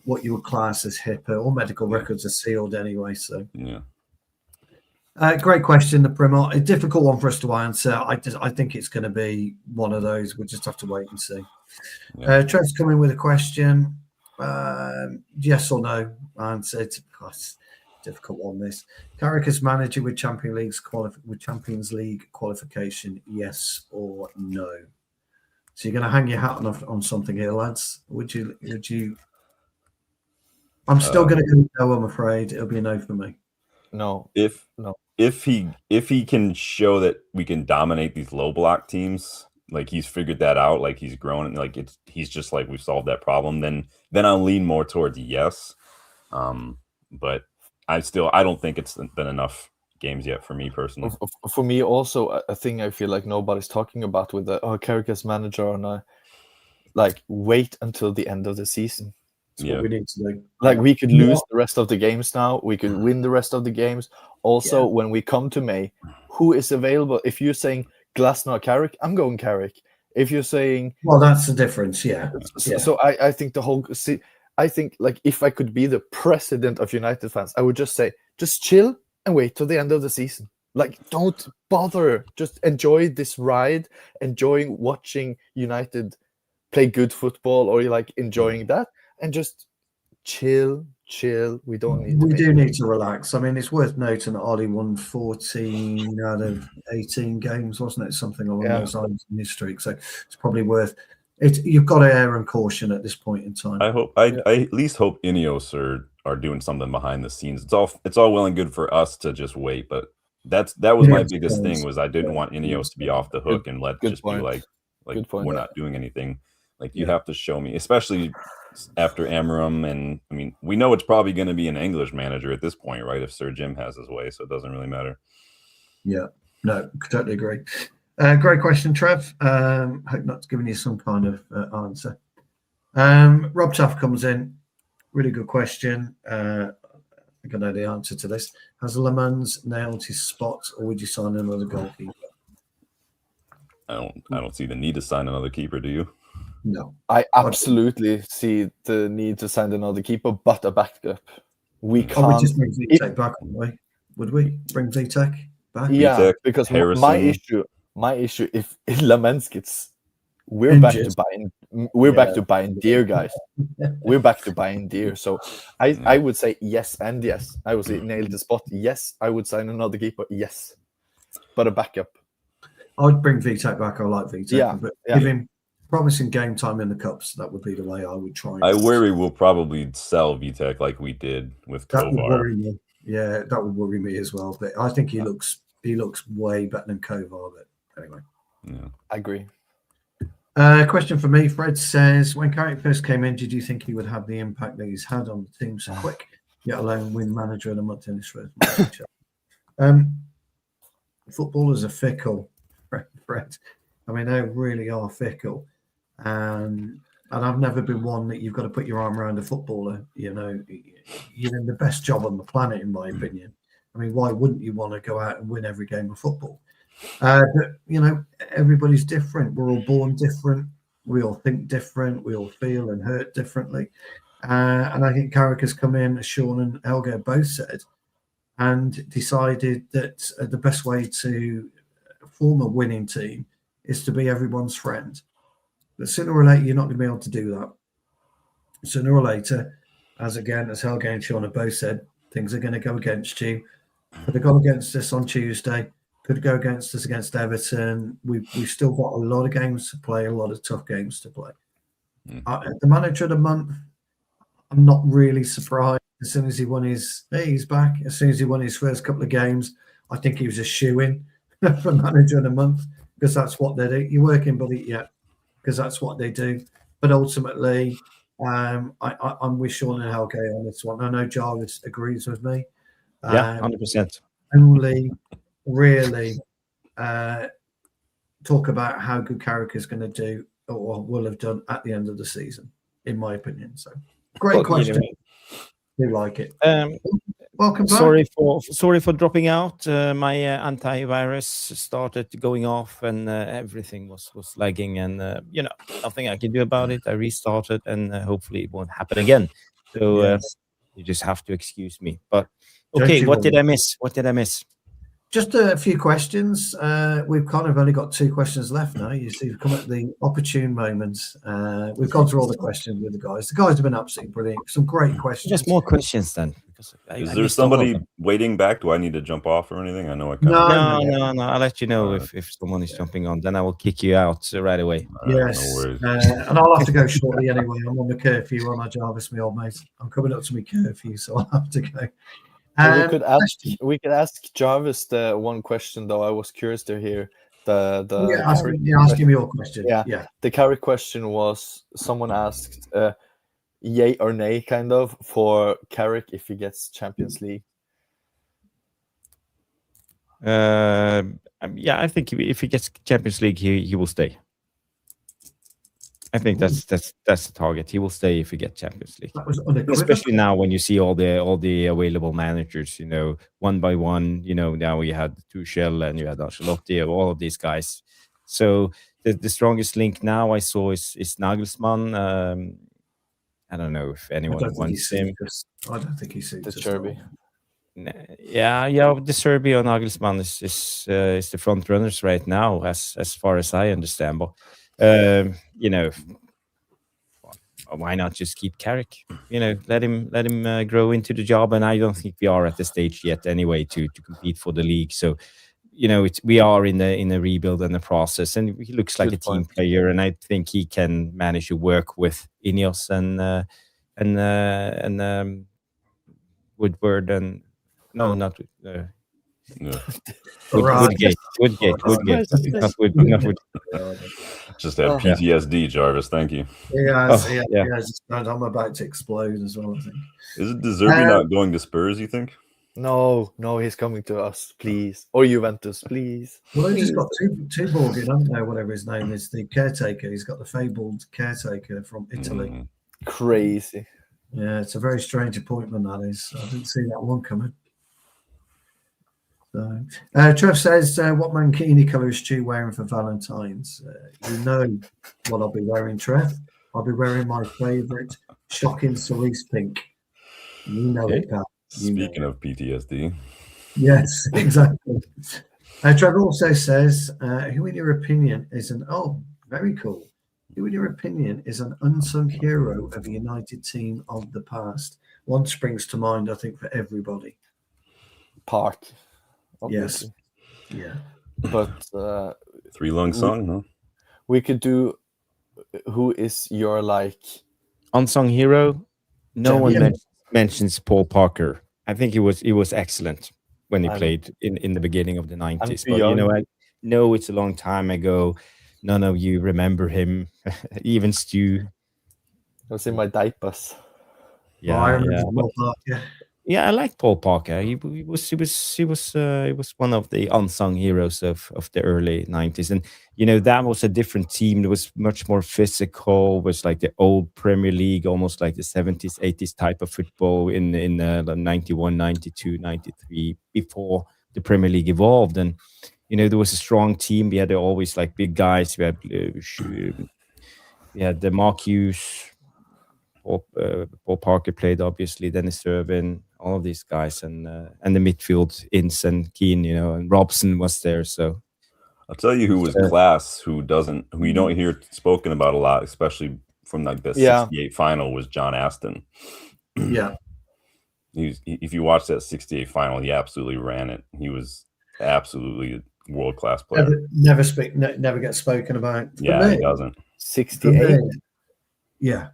what you would class as HIPAA. All medical records are sealed anyway. So great question, the Primal. A difficult one for us to answer. I think it's going to be one of those. We'll just have to wait and see. Trev's coming with a question. Yes or no? Answer. It's difficult one. This Carrick as manager with Champions League qualification, yes or no? So you're going to hang your hat on something here, lads? Would you? I'm still going to go no. I'm afraid it'll be a no for me. No. If he can show that we can dominate these low block teams, like he's figured that out, like he's grown, and like he's just like we've solved that problem, then I'll lean more towards yes. But I don't think it's been enough games yet for me personally. For me also, a thing I feel like nobody's talking about with the Carrick as manager, and like wait until the end of the season. That's what we need to do. Like we could lose the rest of the games now. We could win the rest of the games. Also, when we come to May, who is available? If you're saying Glasner Carrick, I'm going Carrick. If you're saying, well, that's the difference. Yeah. So I think the whole. I think like if I could be the president of United fans, I would just say, just chill and wait till the end of the season. Like, don't bother. Just enjoy this ride, enjoying watching United play good football, or like enjoying that, and just chill. We don't need. We do need to relax. I mean, it's worth noting that Ollie won 14 out of 18 games, wasn't it? Something along those lines in his streak. So it's probably worth. You've got to err on caution at this point in time. I at least hope Ineos are doing something behind the scenes. It's all well and good for us to just wait, but that was my biggest thing was I didn't want Ineos to be off the hook and be like we're not doing anything. Like you have to show me, especially after Amorim, and I mean we know it's probably going to be an English manager at this point, right? If Sir Jim has his way, so it doesn't really matter. Yeah, no, totally agree. Great question, Trev. Hope not giving you some kind of answer. Rob Tuff comes in. Really good question. I think I know the answer to this. Has Le Mans nailed his spot, or would you sign another goalkeeper? I don't see the need to sign another keeper. Do you? No. I absolutely see the need to sign another keeper, but a backup. We can't. We just bring Vitek back, wouldn't we? Would we bring Vitek back? Yeah, Vitek, because Harrison. my issue, if Le Mans gets we're back to Hinges. buying. We're back to buying deer, guys. We're back to buying deer. So I would say yes and yes. I would say nail the spot. Yes, I would sign another keeper. Yes, but a backup. I'd bring Vitek back. I like Vitek, Yeah, but yeah. give him promising game time in the cups. That would be the way I would try. I worry we'll probably sell Vitek like we did with That would Kovar. worry me. Yeah, that would worry me as well. But I think he looks way better than Kovar. But anyway, Yeah. I agree. Question for me. Fred says, when Carrick first came in, did you think he would have the impact that he's had on the team so quick, yet alone win manager of the month in his first match? Footballers are fickle, Fred. I mean, they really are fickle. And I've never been one that you've got to put your arm around a footballer. You know, you're in the best job on the planet, in my opinion. I mean, why wouldn't you want to go out and win every game of football? But, you know, everybody's different. We're all born different. We all think different. We all feel and hurt differently. And I think Carrick has come in, as Sean and Helge both said, and decided that the best way to form a winning team is to be everyone's friend. But sooner or later, you're not going to be able to do that. Sooner or later, as Helge and Sean have both said, things are going to go against you. Could have gone against us on Tuesday. Could go against us against Everton. We've still got a lot of games to play, a lot of tough games to play. The manager of the month, I'm not really surprised. As soon as he won he's back. As soon as he won his first couple of games, I think he was a shoo-in for manager of the month, because that's what they do. You're working, buddy, yeah, because that's what they do. But ultimately, I'm with Sean and Helge on this one. I know Jarvis agrees with me. Yeah, 100%. Only really talk about how good Carrick is going to do or will have done at the end of the season, in my opinion. So, great question. Do like it. Welcome back. Sorry for dropping out. My antivirus started going off, and everything was lagging, and nothing I can do about it. I restarted, and hopefully it won't happen again. So you just have to excuse me. But okay, what did I miss? Just a few questions. We've kind of only got 2 questions left now. You see, we've come at the opportune moment. We've gone through all the questions with the guys. The guys have been absolutely brilliant. Some great questions. Just more questions then. Is there somebody waiting back? Do I need to jump off or anything? I know I can't. No. I'll let you know if someone is jumping on. Then I will kick you out right away. Yes. No worries. And I'll have to go shortly anyway. I'm on the curfew on my Jarvis, my old mate. I'm coming up to my curfew, so I'll have to go. We could ask Jarvis the one question though. I was curious to hear ask me your question. Yeah. The Carrick question was, someone asked yay or nay kind of for Carrick if he gets Champions League. I think if he gets Champions League, he will stay. I think that's the target. He will stay if he gets Champions League. Especially now when you see all the available managers, one by one. Now you had Tuchel and you had Ancelotti, all of these guys. So the strongest link now I saw is Nagelsmann. I don't know if anyone wants him. I don't think he suits the Derby. Yeah. The Serbi or Nagelsmann is the front runners right now, as far as I understand. But why not just keep Carrick? Let him grow into the job. And I don't think we are at the stage yet anyway to compete for the league. So, we are in a rebuild and the process, and he looks like a team player. And I think he can manage to work with Ineos and Woodward and not. Woodgate. Not Wood. Just had PTSD, Jarvis. Thank you. I'm about to explode as well, I think. Is it De Zerbi not going to Spurs, you think? No, he's coming to us, please. Or Juventus, please. Well, he's just got two Borgin, I don't know, whatever his name is, the caretaker. He's got the fabled caretaker from Italy. Crazy. Yeah, it's a very strange appointment, that is. I didn't see that one coming. So, Trev says, what Mankini colour is Stu wearing for Valentine's? You know what I'll be wearing, Trev. I'll be wearing my favourite shocking cerise pink. You know it, pal. Speaking of PTSD. Yes, exactly. Trevor also says, who in your opinion is very cool, who, in your opinion, is an unsung hero of a United team of the past? One springs to mind, I think, for everybody. Park, obviously. Yes. Yeah. But 3 Lung Sung, huh? we could do. Who is your like unsung hero? No Gem. one Yeah. mentions Paul Parker. I think he was excellent when he I'm- played in the beginning of the 90s. too But young. you know, I know it's a long time ago. None of you remember him, even Stu. I was in my diapers? Yeah, I remember yeah. Paul Parker. Yeah, I like Paul Parker. He was one of the unsung heroes of the early 90s. And you know, that was a different team. It was much more physical. It was like the old Premier League, almost like the 70s, 80s type of football in the 91, 92, 93, before the Premier League evolved. And you know, there was a strong team. We had always like big guys. We had the Mark Hughes. Paul Parker played, obviously, Dennis Irvin, all of these guys, and the midfield, Ince and Keane, you know, and Robson was there. So I'll tell you who was class, who you don't hear spoken about a lot, especially from like the 68 final, was John Aston. Yeah. If you watch that 68 final, he absolutely ran it. He was absolutely a world-class player. Never gets spoken about. He doesn't. 68. Yeah.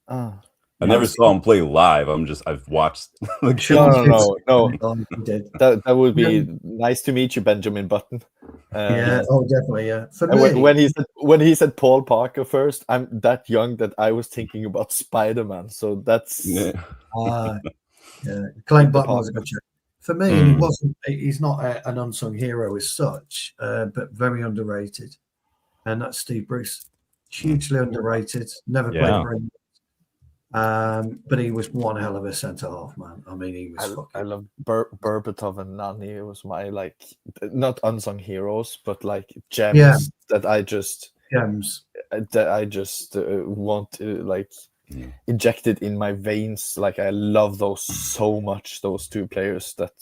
Ah. I never saw him play live. I've watched. No. That would be nice to meet you, Benjamin Button. Definitely. Yeah. For me, when he said Paul Parker first, I'm that young that I was thinking about Spider-Man. So that's Clint Button was a good check. For me, he's not an unsung hero as such, but very underrated, and that's Steve Bruce. Hugely underrated. Never played for him. But he was one hell of a centre half, man. I mean, he was. I love Berbatov and Nani. It was my not unsung heroes, but like gems that I just want to inject it in my veins. Like I love those so much. Those two players. That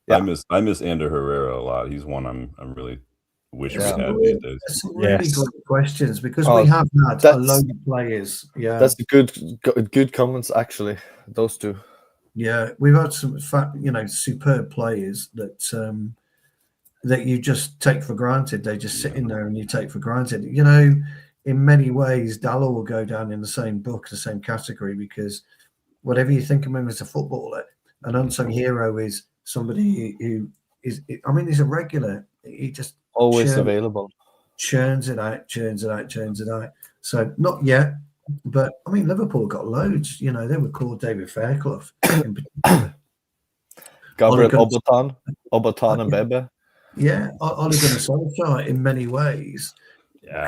I miss Ander Herrera a lot. He's one I'm really. Wish we had these days. Some really good questions because we have had a load of players. Yeah, that's good comments actually. Those two. Yeah, we've had some superb players that that you just take for granted. They just sit in there and you take for granted. You know, in many ways, Dallo will go down in the same book, the same category, because whatever you think of him as a footballer, an unsung hero is somebody who is. I mean, he's a regular. He just always available. Churns it out. So not yet, but I mean, Liverpool got loads. You know, they were called David Fairclough. Gabriel Obertan and Bebe. Yeah, Ole Gunnar Solskjaer in many ways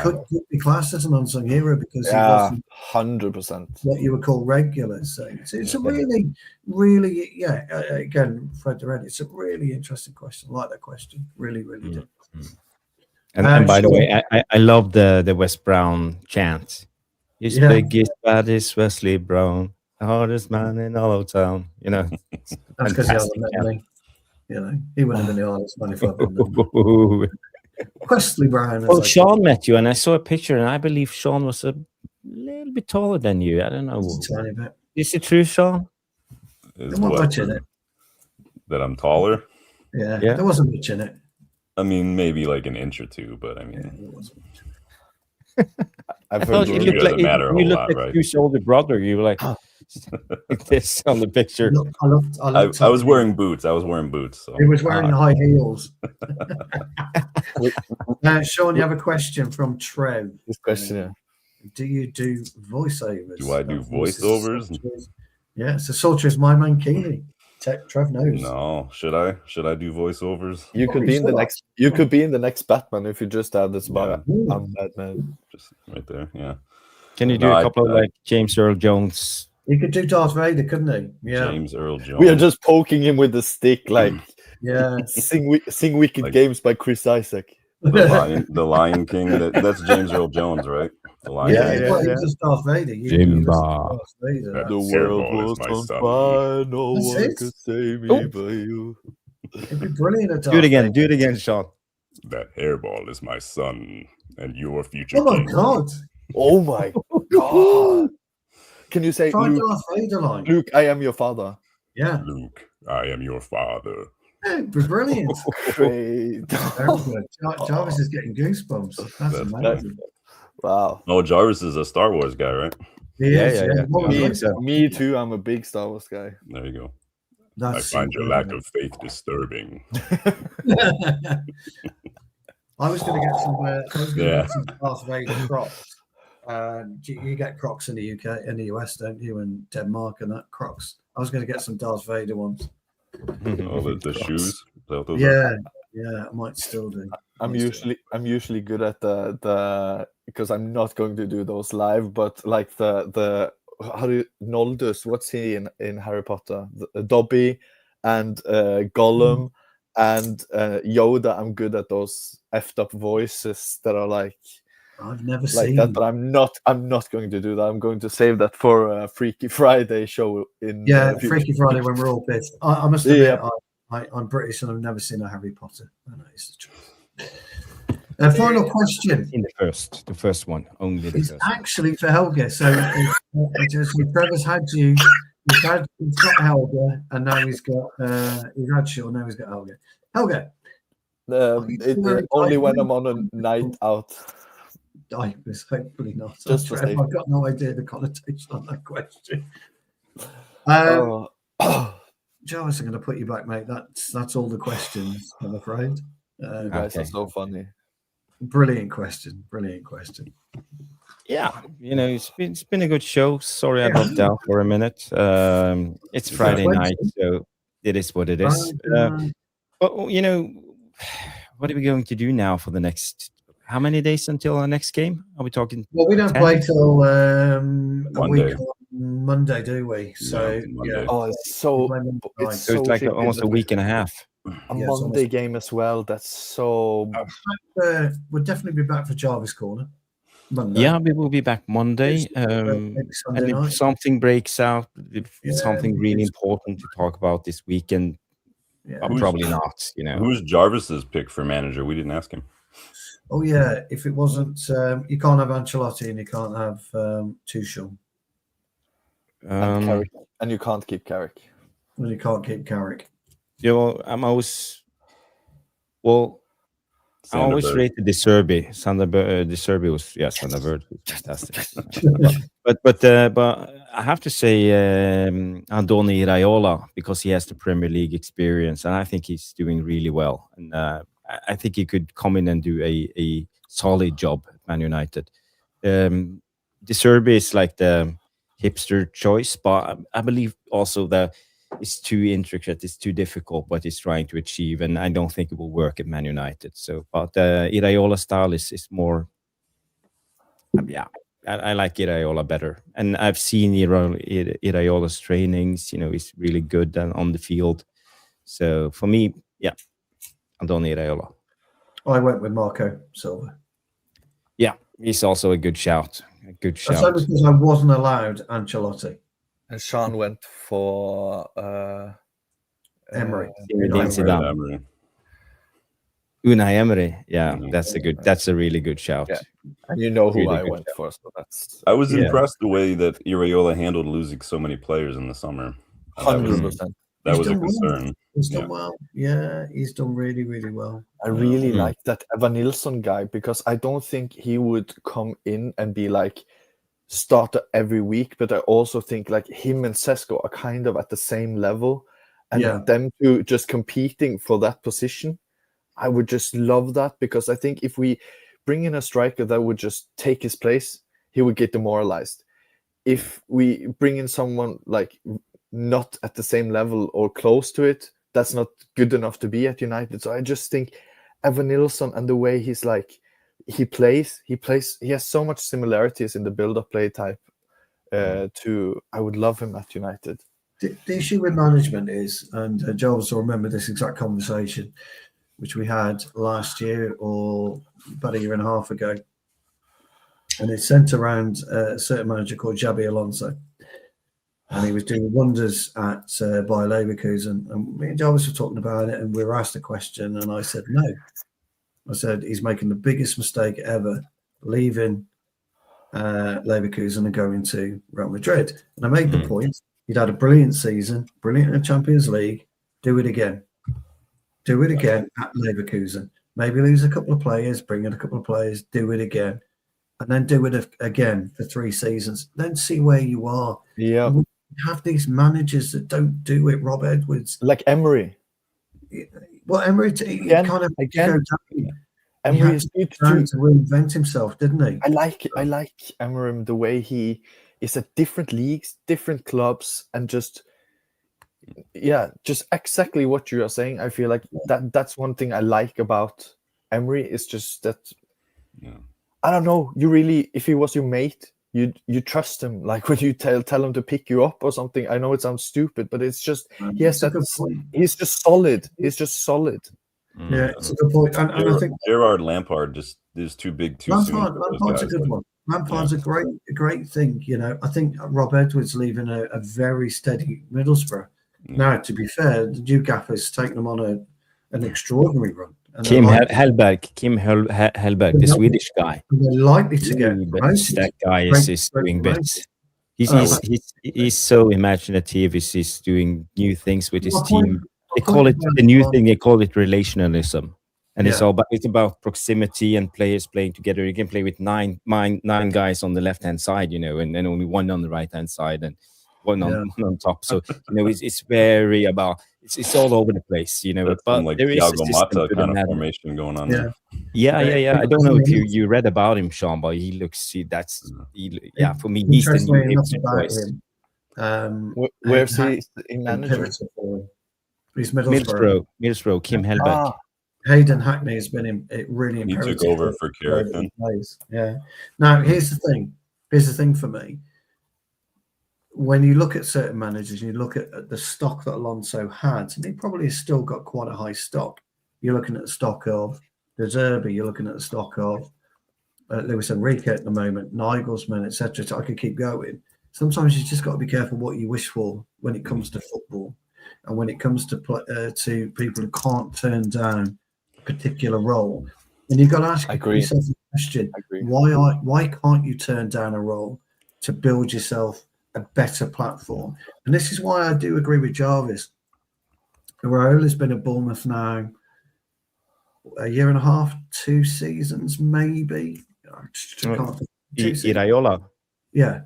could be classed as an unsung hero because he wasn't 100% what you would call regular. So it's a really, again, Fred Durant, it's a really interesting question. I like that question. Really, really do. And by the way, I love the Wes Brown chant. His biggest, baddest Wesley Brown, the hardest man in all of town. You know, that's because he hasn't met me. You know, he wouldn't have been the hardest man if I'd been Wesley Brown. Well, Sean met you, and I saw a picture, and I believe Sean was a little bit taller than you. I don't know. Just a tiny bit. Is it true, Sean? There wasn't much in it. That I'm taller? Yeah, there wasn't much in it. I mean, maybe like an inch or two, but I mean, it wasn't. I've heard you looked like Stu's older brother. You were like this on the picture. I was wearing boots. So. He was wearing high heels. Sean, you have a question from Trev. This question, do you do voiceovers? Do I do voiceovers? Yeah, so Salter is my man, Keely. Trev knows. No, should I do voiceovers? You could be in the next. You could be in the next Batman if you just have this button. I'm Batman. Just right there. Yeah. Can you do a couple of like James Earl Jones? He could do Darth Vader, couldn't he? Yeah. James Earl Jones. We are just poking him with the stick, like sing Wicked like, Games by Chris Isaac. The Lion King. That's James Earl Jones, right? The Lion King. He's just Darth Vader. Simba. The world was on fire. No one could save me but you. It'd be brilliant. Do it again, Sean. That hairball is my son and your future. Oh my king. God! Oh my God! Can you say, Try Luke, Darth Vader line. Luke, I am your father? Yeah, Luke, I am your father. it'd be brilliant. Great. Very good. Jarvis is getting goosebumps. That's That's amazing. Wow. Oh, Jarvis is a Star Wars guy, right? He Yeah, is, yeah, yeah. What was Yeah. it? Me too. I'm a big Star Wars guy. There you go. That's I find your lack incredible. of faith disturbing. I was going to get some. I was going to Yeah. get some Darth Vader Crocs. You get Crocs in the UK, in the US, don't you? And Denmark and that Crocs. I was going to get some Darth Vader ones. Oh, the shoes. Is that what those Yeah, I might still do. I'm usually good at the because I'm not going to do those live, but like the how do you Noldus? What's he in Harry Potter? Dobby and Gollum and Yoda. I'm good at those effed up voices that are like I've never like seen that, but I'm not going to do that. I'm going to save that for a Freaky Friday show in Freaky Friday when we're all pissed. I must admit, I'm British and I've never seen a Harry Potter. I know it's the truth. Final question. In the first one, only the It's first. actually for Helge. So Trevor's had you. He's got Helge, and now he's had Shaw. Now he's got Helge. Helge. Only when I'm on a night out. I was hopefully not. Just for I've got no idea the connotation on that question. Jarvis, I'm going to put you back, mate. That's all the questions, I'm afraid. You guys are so funny. Brilliant question. Yeah, it's been a good show. Sorry I dropped out for a minute. It's Friday night, so it is what it is. But what are we going to do now for the next? How many days until our next game? Are we talking? Well, we don't 10? play till a Monday. week on Monday, do we? So Monday. Oh, So it's like almost a week and a half. A Monday game as well. That's so. We'll definitely be back for Jarvis Corner Monday. Yeah, we will be back Monday. Maybe Sunday And if night. something breaks out, if Yeah, something really important to talk about this weekend, probably not. Who's Jarvis's pick for manager? We didn't ask him. Oh yeah, if it wasn't, you can't have Ancelotti and you can't have Tuchel, And you can't keep Carrick. and you can't keep Carrick. I'm always I always Sanderberg. rated De Serbi. De Serbi was Sanderberg was fantastic. but I have to say Andoni Iraola, because he has the Premier League experience, and I think he's doing really well. And I think he could come in and do a solid job at Man United. De Serbi is like the hipster choice, but I believe also that it's too intricate, it's too difficult what he's trying to achieve, and I don't think it will work at Man United. So, but Iraola style is more, I like Iraola better, and I've seen Iraiola's trainings. He's really good on the field. So for me, Andoni Iraola. I went with Marco Silva. Yeah, he's also a good shout. That's only because I wasn't allowed Ancelotti. And Sean went for Emery. Unai Emery. Yeah, that's a really good shout. Yeah. And you know who Really I good went for, so that's. I was impressed the way that Iraola handled losing so many players in the summer. 100%. That was a done concern. Well. He's done well. Yeah, he's done really, really well. I really like that Evanilson guy, because I don't think he would come in and be like starter every week, but I also think like him and Sesko are kind of at the same level, and them two just competing for that position. I would just love that, because I think if we bring in a striker that would just take his place, he would get demoralized. If we bring in someone like not at the same level or close to it, that's not good enough to be at United. So I just think Evanilson and the way he's like, he has so much similarities in the build-up play type to, I would love him at United. The issue with management is, and Jarvis will remember this exact conversation, which we had last year or about a year and a half ago, and it centered around a certain manager called Xabi Alonso, and he was doing wonders at Bayer Leverkusen, and me and Jarvis were talking about it, and we were asked a question, and I said no. I said he's making the biggest mistake ever, leaving Leverkusen and going to Real Madrid. And I made the point, he'd had a brilliant season, brilliant in the Champions League. Do it again. Do it again at Leverkusen. Maybe lose a couple of players, bring in a couple of players, do it again. And then do it again for 3 seasons. Then see where you are. Yeah. We have these managers that don't do it, Rob Edwards. Like Emery. Well, Emery, he kind of again. Emery is trying to reinvent himself, didn't he? I like Amorim, the way he is at different leagues, different clubs, and just exactly what you are saying. I feel like that's one thing I like about Emery is just that. Yeah. I don't know. You really, if he was your mate, you trust him. Like when you tell him to pick you up or something. I know it sounds stupid, but it's just he's just solid. He's just solid. Yeah, it's a good point. And I think Gerard Lampard just is too big too soon. Lampard's a good one. Lampard's a great thing. You know, I think Rob Edwards leaving a very steady Middlesbrough. Now, to be fair, the new gaffer's taken them on an extraordinary run. And Kim Hellberg, the Swedish guy. They're likely to get promoted. That guy is doing bits. He's so imaginative. He's doing new things with his team. They call it the new thing. They call it relationalism, and it's about proximity and players playing together. You can play with nine guys on the left hand side, and then only one on the right hand side, and one on top. So it's very about it's all over the place, That's But like there is Thiago Motta kind of formation going on there. Yeah. I don't know if you read about him, Sean, but he looks. For me, he's the new choice. Where's he in manager? He's Middlesbrough. Kim Hellberg. Hayden Hackney has been really imperative. He took over for Carrick. Yeah. Now here's the thing. Here's the thing for me. When you look at certain managers, you look at the stock that Alonso had, and he probably has still got quite a high stock. You're looking at the stock of De Zerbi, you're looking at the stock of Luis Enrique at the moment, Nagelsmann, etc. So I could keep going. Sometimes you just got to be careful what you wish for when it comes to football. And when it comes to people who can't turn down a particular role, and you've got to ask yourself the question: why can't you turn down a role to build yourself a better platform? And this is why I do agree with Jarvis. Raiola's been at Bournemouth now a year and a half, 2 seasons, maybe. Iraola. Yeah.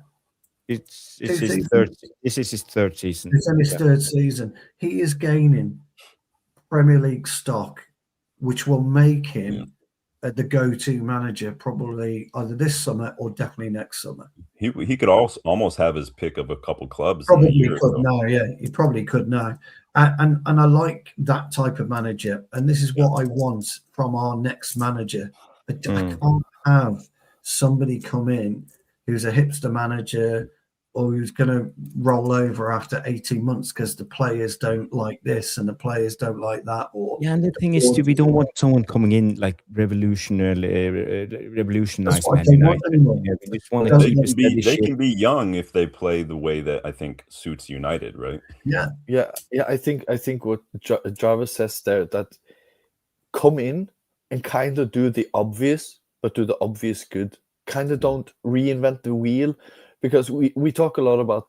This is his third season. It's in his third season. He is gaining Premier League stock, which will make him the go-to manager probably either this summer or definitely next summer. He could also almost have his pick of a couple clubs. Probably could now, yeah. He probably could now. And I like that type of manager. And this is what I want from our next manager. I can't have somebody come in who's a hipster manager or who's going to roll over after 18 months because the players don't like this and the players don't like that. And the thing is, we don't want someone coming in like revolutionize Man United. We just want they can be young if they play the way that I think suits United, right? Yeah. I think what Jarvis says there, that come in and kind of do the obvious, but do the obvious good. Kind of don't reinvent the wheel. Because we talk a lot about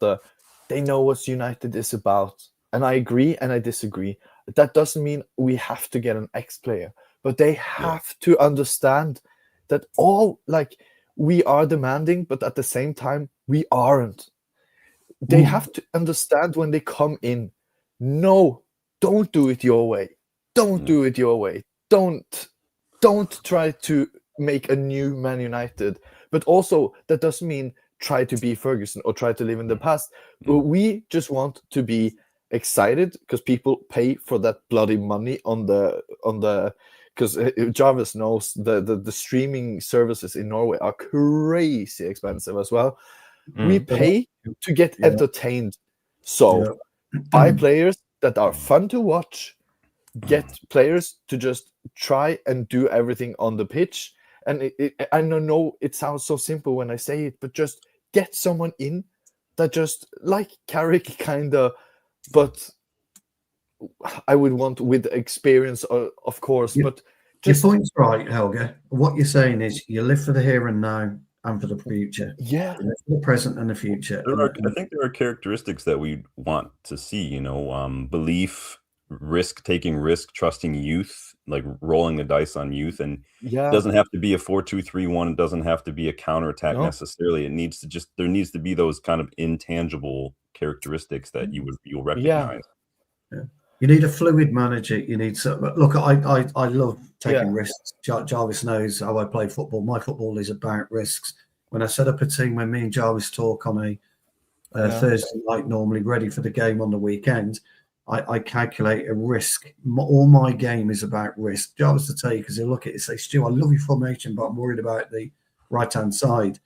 they know what United is about. And I agree and I disagree. That doesn't mean we have to get an ex-player. But they have to understand that we are demanding, but at the same time, we aren't. They have to understand when they come in, no, don't do it your way. Don't do it your way. Don't try to make a new Man United. But also, that doesn't mean try to be Ferguson or try to live in the past. But we just want to be excited because people pay for that bloody money on the because Jarvis knows the streaming services in Norway are crazy expensive as well. We pay to get entertained. So buy players that are fun to watch, get players to just try and do everything on the pitch. And I know it sounds so simple when I say it, but just get someone in that just like Carrick kind of, but I would want with experience, of course, but Your point's right, Helga. What you're saying is you live for the here and now and for the future. Yeah. You live for the present and the future. I think there are characteristics that we want to see, belief, taking risk, trusting youth, like rolling the dice on youth. And it doesn't have to be a 4-2-3-1. It doesn't have to be a counterattack necessarily. It needs to there needs to be those kind of intangible characteristics that you'll recognize. Yeah. You need a fluid manager. You need look. I love taking risks. Jarvis knows how I play football. My football is about risks. When I set up a team, when me and Jarvis talk on a Thursday night, normally ready for the game on the weekend, I calculate a risk. All my game is about risk. Jarvis will tell you, because he'll look at it and say, "Stu, I love your formation, but I'm worried about the right-hand side."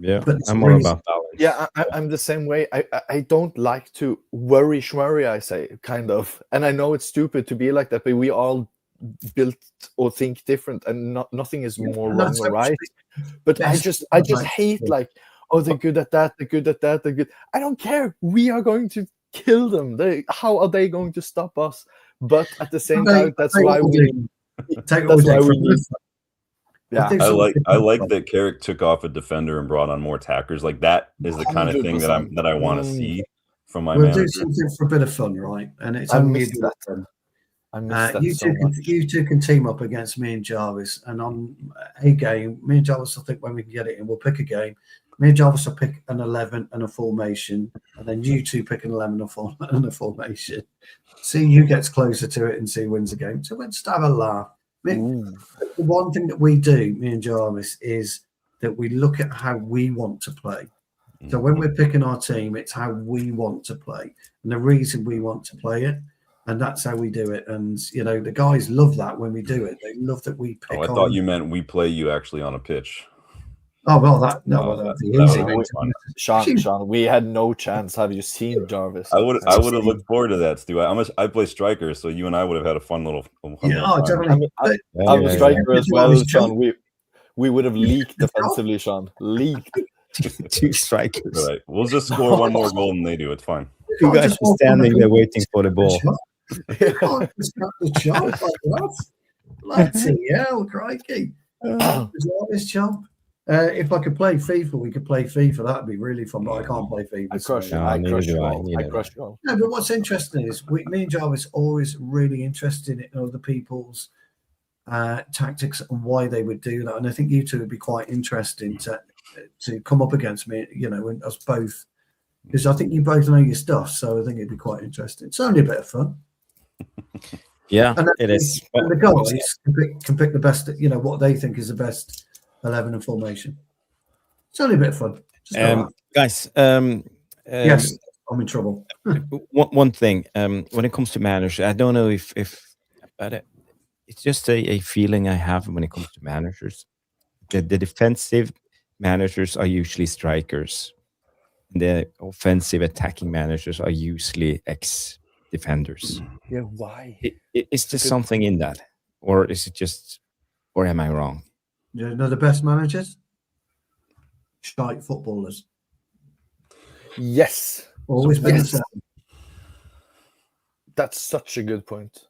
Yeah, but I'm more about balance. Yeah, I'm the same way. I don't like to worry schmurry, I say, kind of. And I know it's stupid to be like that, but we all built or think different, and nothing is more wrong or right. But I just hate like, oh, they're good at that, they're good at that, they're good. I don't care. We are going to kill them. How are they going to stop us? But at the same time, that's why we need. Yeah, I like that Carrick took off a defender and brought on more attackers. Like that is the kind of thing that I want to see from my manager. We'll do something for a bit of fun, right? And it's only fun. You two can team up against me and Jarvis, and on a game, me and Jarvis will think when we can get it in, we'll pick a game. Me and Jarvis will pick an 11 and a formation, and then you two pick an 11 and a formation. See who gets closer to it and see who wins the game. So let's have a laugh. The one thing that we do, me and Jarvis, is that we look at how we want to play. So when we're picking our team, it's how we want to play and the reason we want to play it, and that's how we do it. And the guys love that when we do it. They love that we pick. I thought you meant we play you actually on a pitch. Oh well, that'd be easy. Sean, we had no chance. Have you seen Jarvis? I would have looked forward to that, Stu. I play striker, so you and I would have had a fun little. Definitely. I'm a striker as well, Sean. We would have leaked defensively, Sean. Leaked. Two strikers. All right, we'll just score one more goal than they do. It's fine. You guys are standing there waiting for the ball. Bloody hell, crikey! Jarvis chump. If I could play FIFA, we could play FIFA. That'd be really fun. But I can't play FIFA. I crush you. No, but what's interesting is me and Jarvis always really interested in other people's tactics and why they would do that. And I think you two would be quite interesting to come up against me, and us both, because I think you both know your stuff. So I think it'd be quite interesting. It's only a bit of fun. Yeah, it is. And the guys can pick the best. What they think is the best 11 and formation. It's only a bit of fun. Guys, yes, I'm in trouble. one thing, when it comes to managers, I don't know if but it's just a feeling I have when it comes to managers. The defensive managers are usually strikers. The offensive attacking managers are usually ex-defenders. Yeah, why? Is there something in that? Or is it just, or am I wrong? The best managers? Shite footballers. Yes. Always been the same. That's such a good point.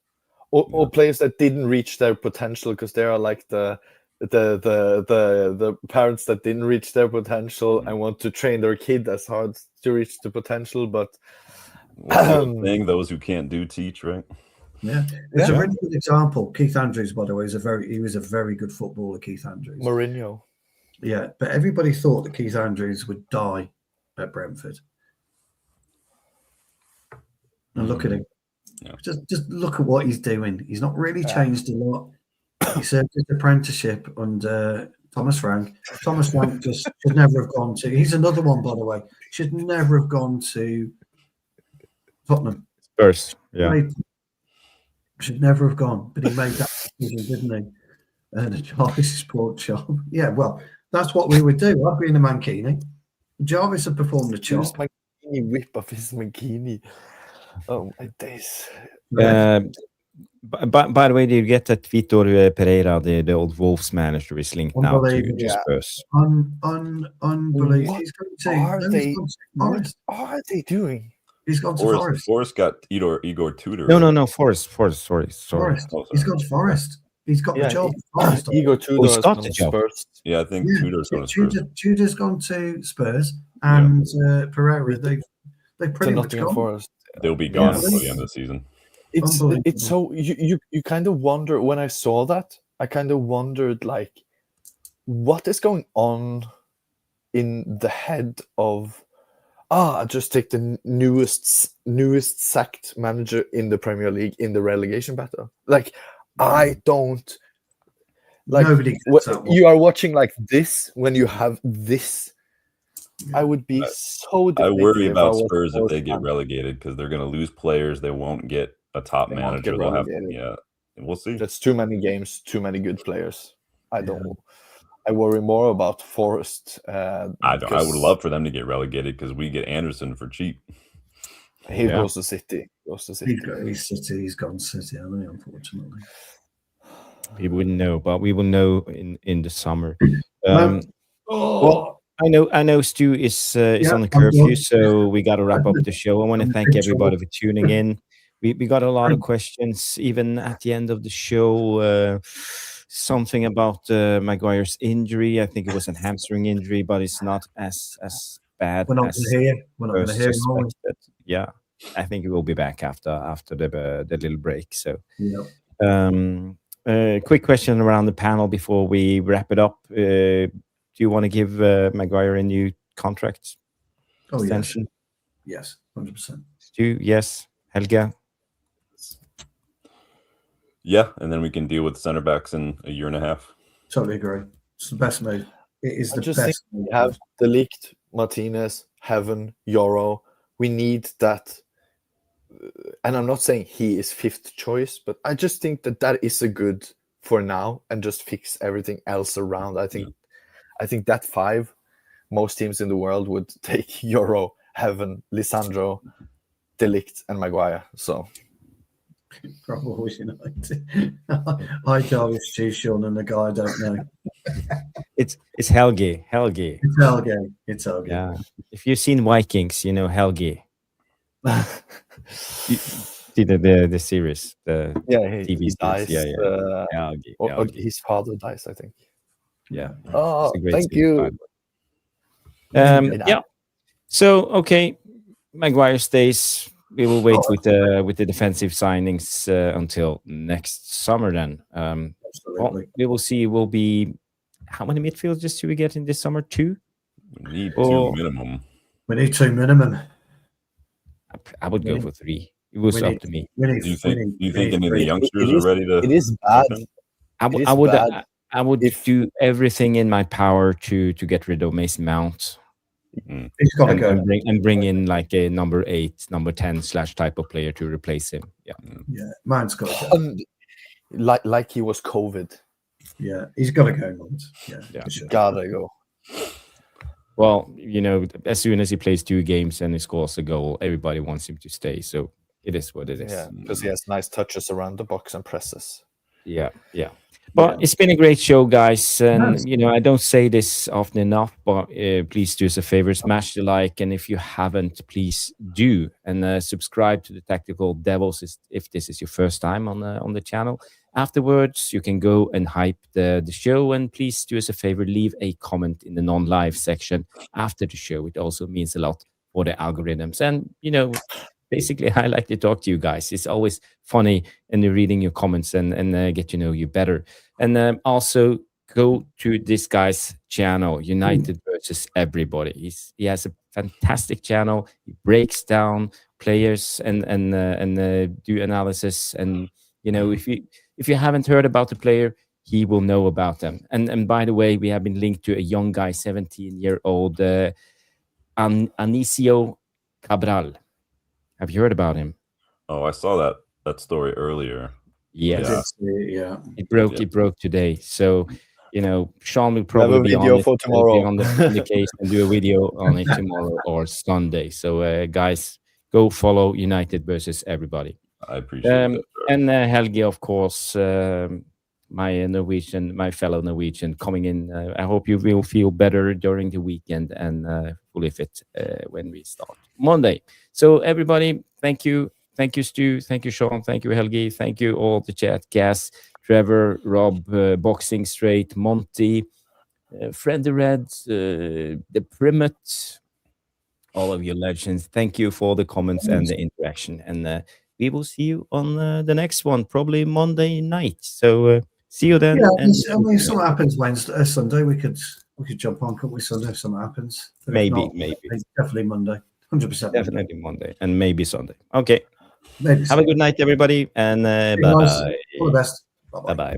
Or players that didn't reach their potential, because they are like the parents that didn't reach their potential and want to train their kid as hard to reach the potential, but saying those who can't do teach, right? Yeah, it's a really good example. Keith Andrews, by the way, he was a very good footballer. Keith Andrews, Mourinho. Yeah, but everybody thought that Keith Andrews would die at Brentford. And look at him. Yeah. Just look at what he's doing. He's not really changed a lot. He served his apprenticeship under Thomas Frank. Thomas Frank just should never have gone to. He's another one, by the way. Should never have gone to Tottenham. Spurs, yeah. Should never have gone, but he made that decision, didn't he? And Jarvis is poor job. Yeah, well, that's what we would do. I'd be in a mankini. Jarvis had performed the chop. Mankini whip of his mankini. Oh my days. By the way, did you get that Vitor Pereira, the old Wolves manager, is linked now to Spurs? Unbelievable. What are they doing? He's gone to Forest. Forest got Igor Tudor. No, Forest. Sorry. Forest. He's gone to Forest. He's got the job. Igor Tudor's got gone the to job. Spurs. Yeah, I think Tudor's going to Spurs. Tudor's gone to Spurs, and Pereira, they To pretty much Nottingham gone. Forest. They'll be gone Yeah. before the end of the season. It's so you kind of wonder when I saw that. I kind of wondered like, what is going on in the head of just take the newest sacked manager in the Premier League in the relegation battle. Like, I don't like. Nobody gets that one. You are watching like this when you have this. I would be so. I worry deflated about I was Spurs if Spurs they get fan. relegated because they're going to lose players. They won't get a top They won't manager. get They'll have, relegated. we'll see. That's too many games, too many good players. I worry more about Forest. I would love for them to get relegated because we get Anderson for cheap. He goes to City. He's gone City, hasn't he, unfortunately. We wouldn't know, but we will know in the summer. Well, I know Stu is on the curfew, so we got to wrap up the show. I want to thank everybody for tuning in. We got a lot of questions, even at the end of the show. Something about Maguire's injury. I think it was a hamstring injury, but it's not as bad. We're not going to hear him. Yeah, I think he will be back after the little break. So, quick question around the panel before we wrap it up. Do you want to give Maguire a new contract extension? Yes, 100%. Stu, yes. Helga? Yeah, and then we can deal with center backs in a year and a half. Totally agree. It's the best move. It is the best think move. We have De Ligt, Martinez, Heaven, Euro. We need that. And I'm not saying he is fifth choice, but I just think that is a good for now and just fix everything else around. I think that five, most teams in the world would take Euro, Heaven, Lisandro, De Ligt, and Maguire. So Probably United. I go with Stu, Sean, and the guy I don't know. It's Helge. It's Helge. Yeah. If you've seen Vikings, you know Helge. See the series, the TV he series. dies. Helge. His father dies, I think. Yeah. Oh, It's a great thank series, you. Yeah. So okay, Maguire stays. We will wait with the defensive signings until next summer. Then, we will see. Will be how many midfielders do we get in this summer? 2. We need 2 minimum. We need 2 minimum. I would go for 3. It was up to me. Do you think any of the youngsters are ready to? It is bad. I would do everything in my power to get rid of Mason Mount. He's got to go and bring in like a number 8, number 10 / type of player to replace him. Yeah, Mount's got to go. Like he was COVID. Yeah, he's got to go, Mount. Yeah, sure. Gotta go. Well, as soon as he plays 2 games and he scores a goal, everybody wants him to stay. So it is what it is. Yeah, because he has nice touches around the box and presses. Yeah. But it's been a great show, guys. And, I don't say this often enough, but please do us a favor, smash the like. And if you haven't, please do. And subscribe to the Tactical Devils if this is your first time on the channel. Afterwards, you can go and hype the show. And please do us a favor, leave a comment in the non-live section after the show. It also means a lot for the algorithms. And, basically, I like to talk to you guys. It's always funny and reading your comments and get to know you better. And also go to this guy's channel, United versus Everybody. He has a fantastic channel. He breaks down players and do analysis. And if you haven't heard about the player, he will know about them. And by the way, we have been linked to a young guy, 17-year-old Anicio Cabral. Have you heard about him? Oh, I saw that story earlier. Yes. Yeah. It broke today. So, Sean will probably be on for tomorrow. On the case and do a video on it tomorrow or Sunday. So, guys, go follow United versus Everybody. I appreciate that. And Helge, of course, my fellow Norwegian coming in. I hope you will feel better during the weekend and fully fit when we start Monday. So everybody, thank you. Thank you, Stu. Thank you, Sean. Thank you, Helgi. Thank you, all the chat guests. Trevor, Rob, Boxing Straight, Monty, Freddy Red, the Primate, all of you legends. Thank you for the comments and the interaction. And we will see you on the next one, probably Monday night. So see you then. Yeah, and I mean, if something happens Wednesday, Sunday, we could jump on, couldn't we? Sunday, if something happens. But if not, maybe. definitely Monday, 100%. Definitely Monday, and maybe Sunday. Okay. Maybe Have a good night, everybody, and bye. Nice. All the best. Bye bye.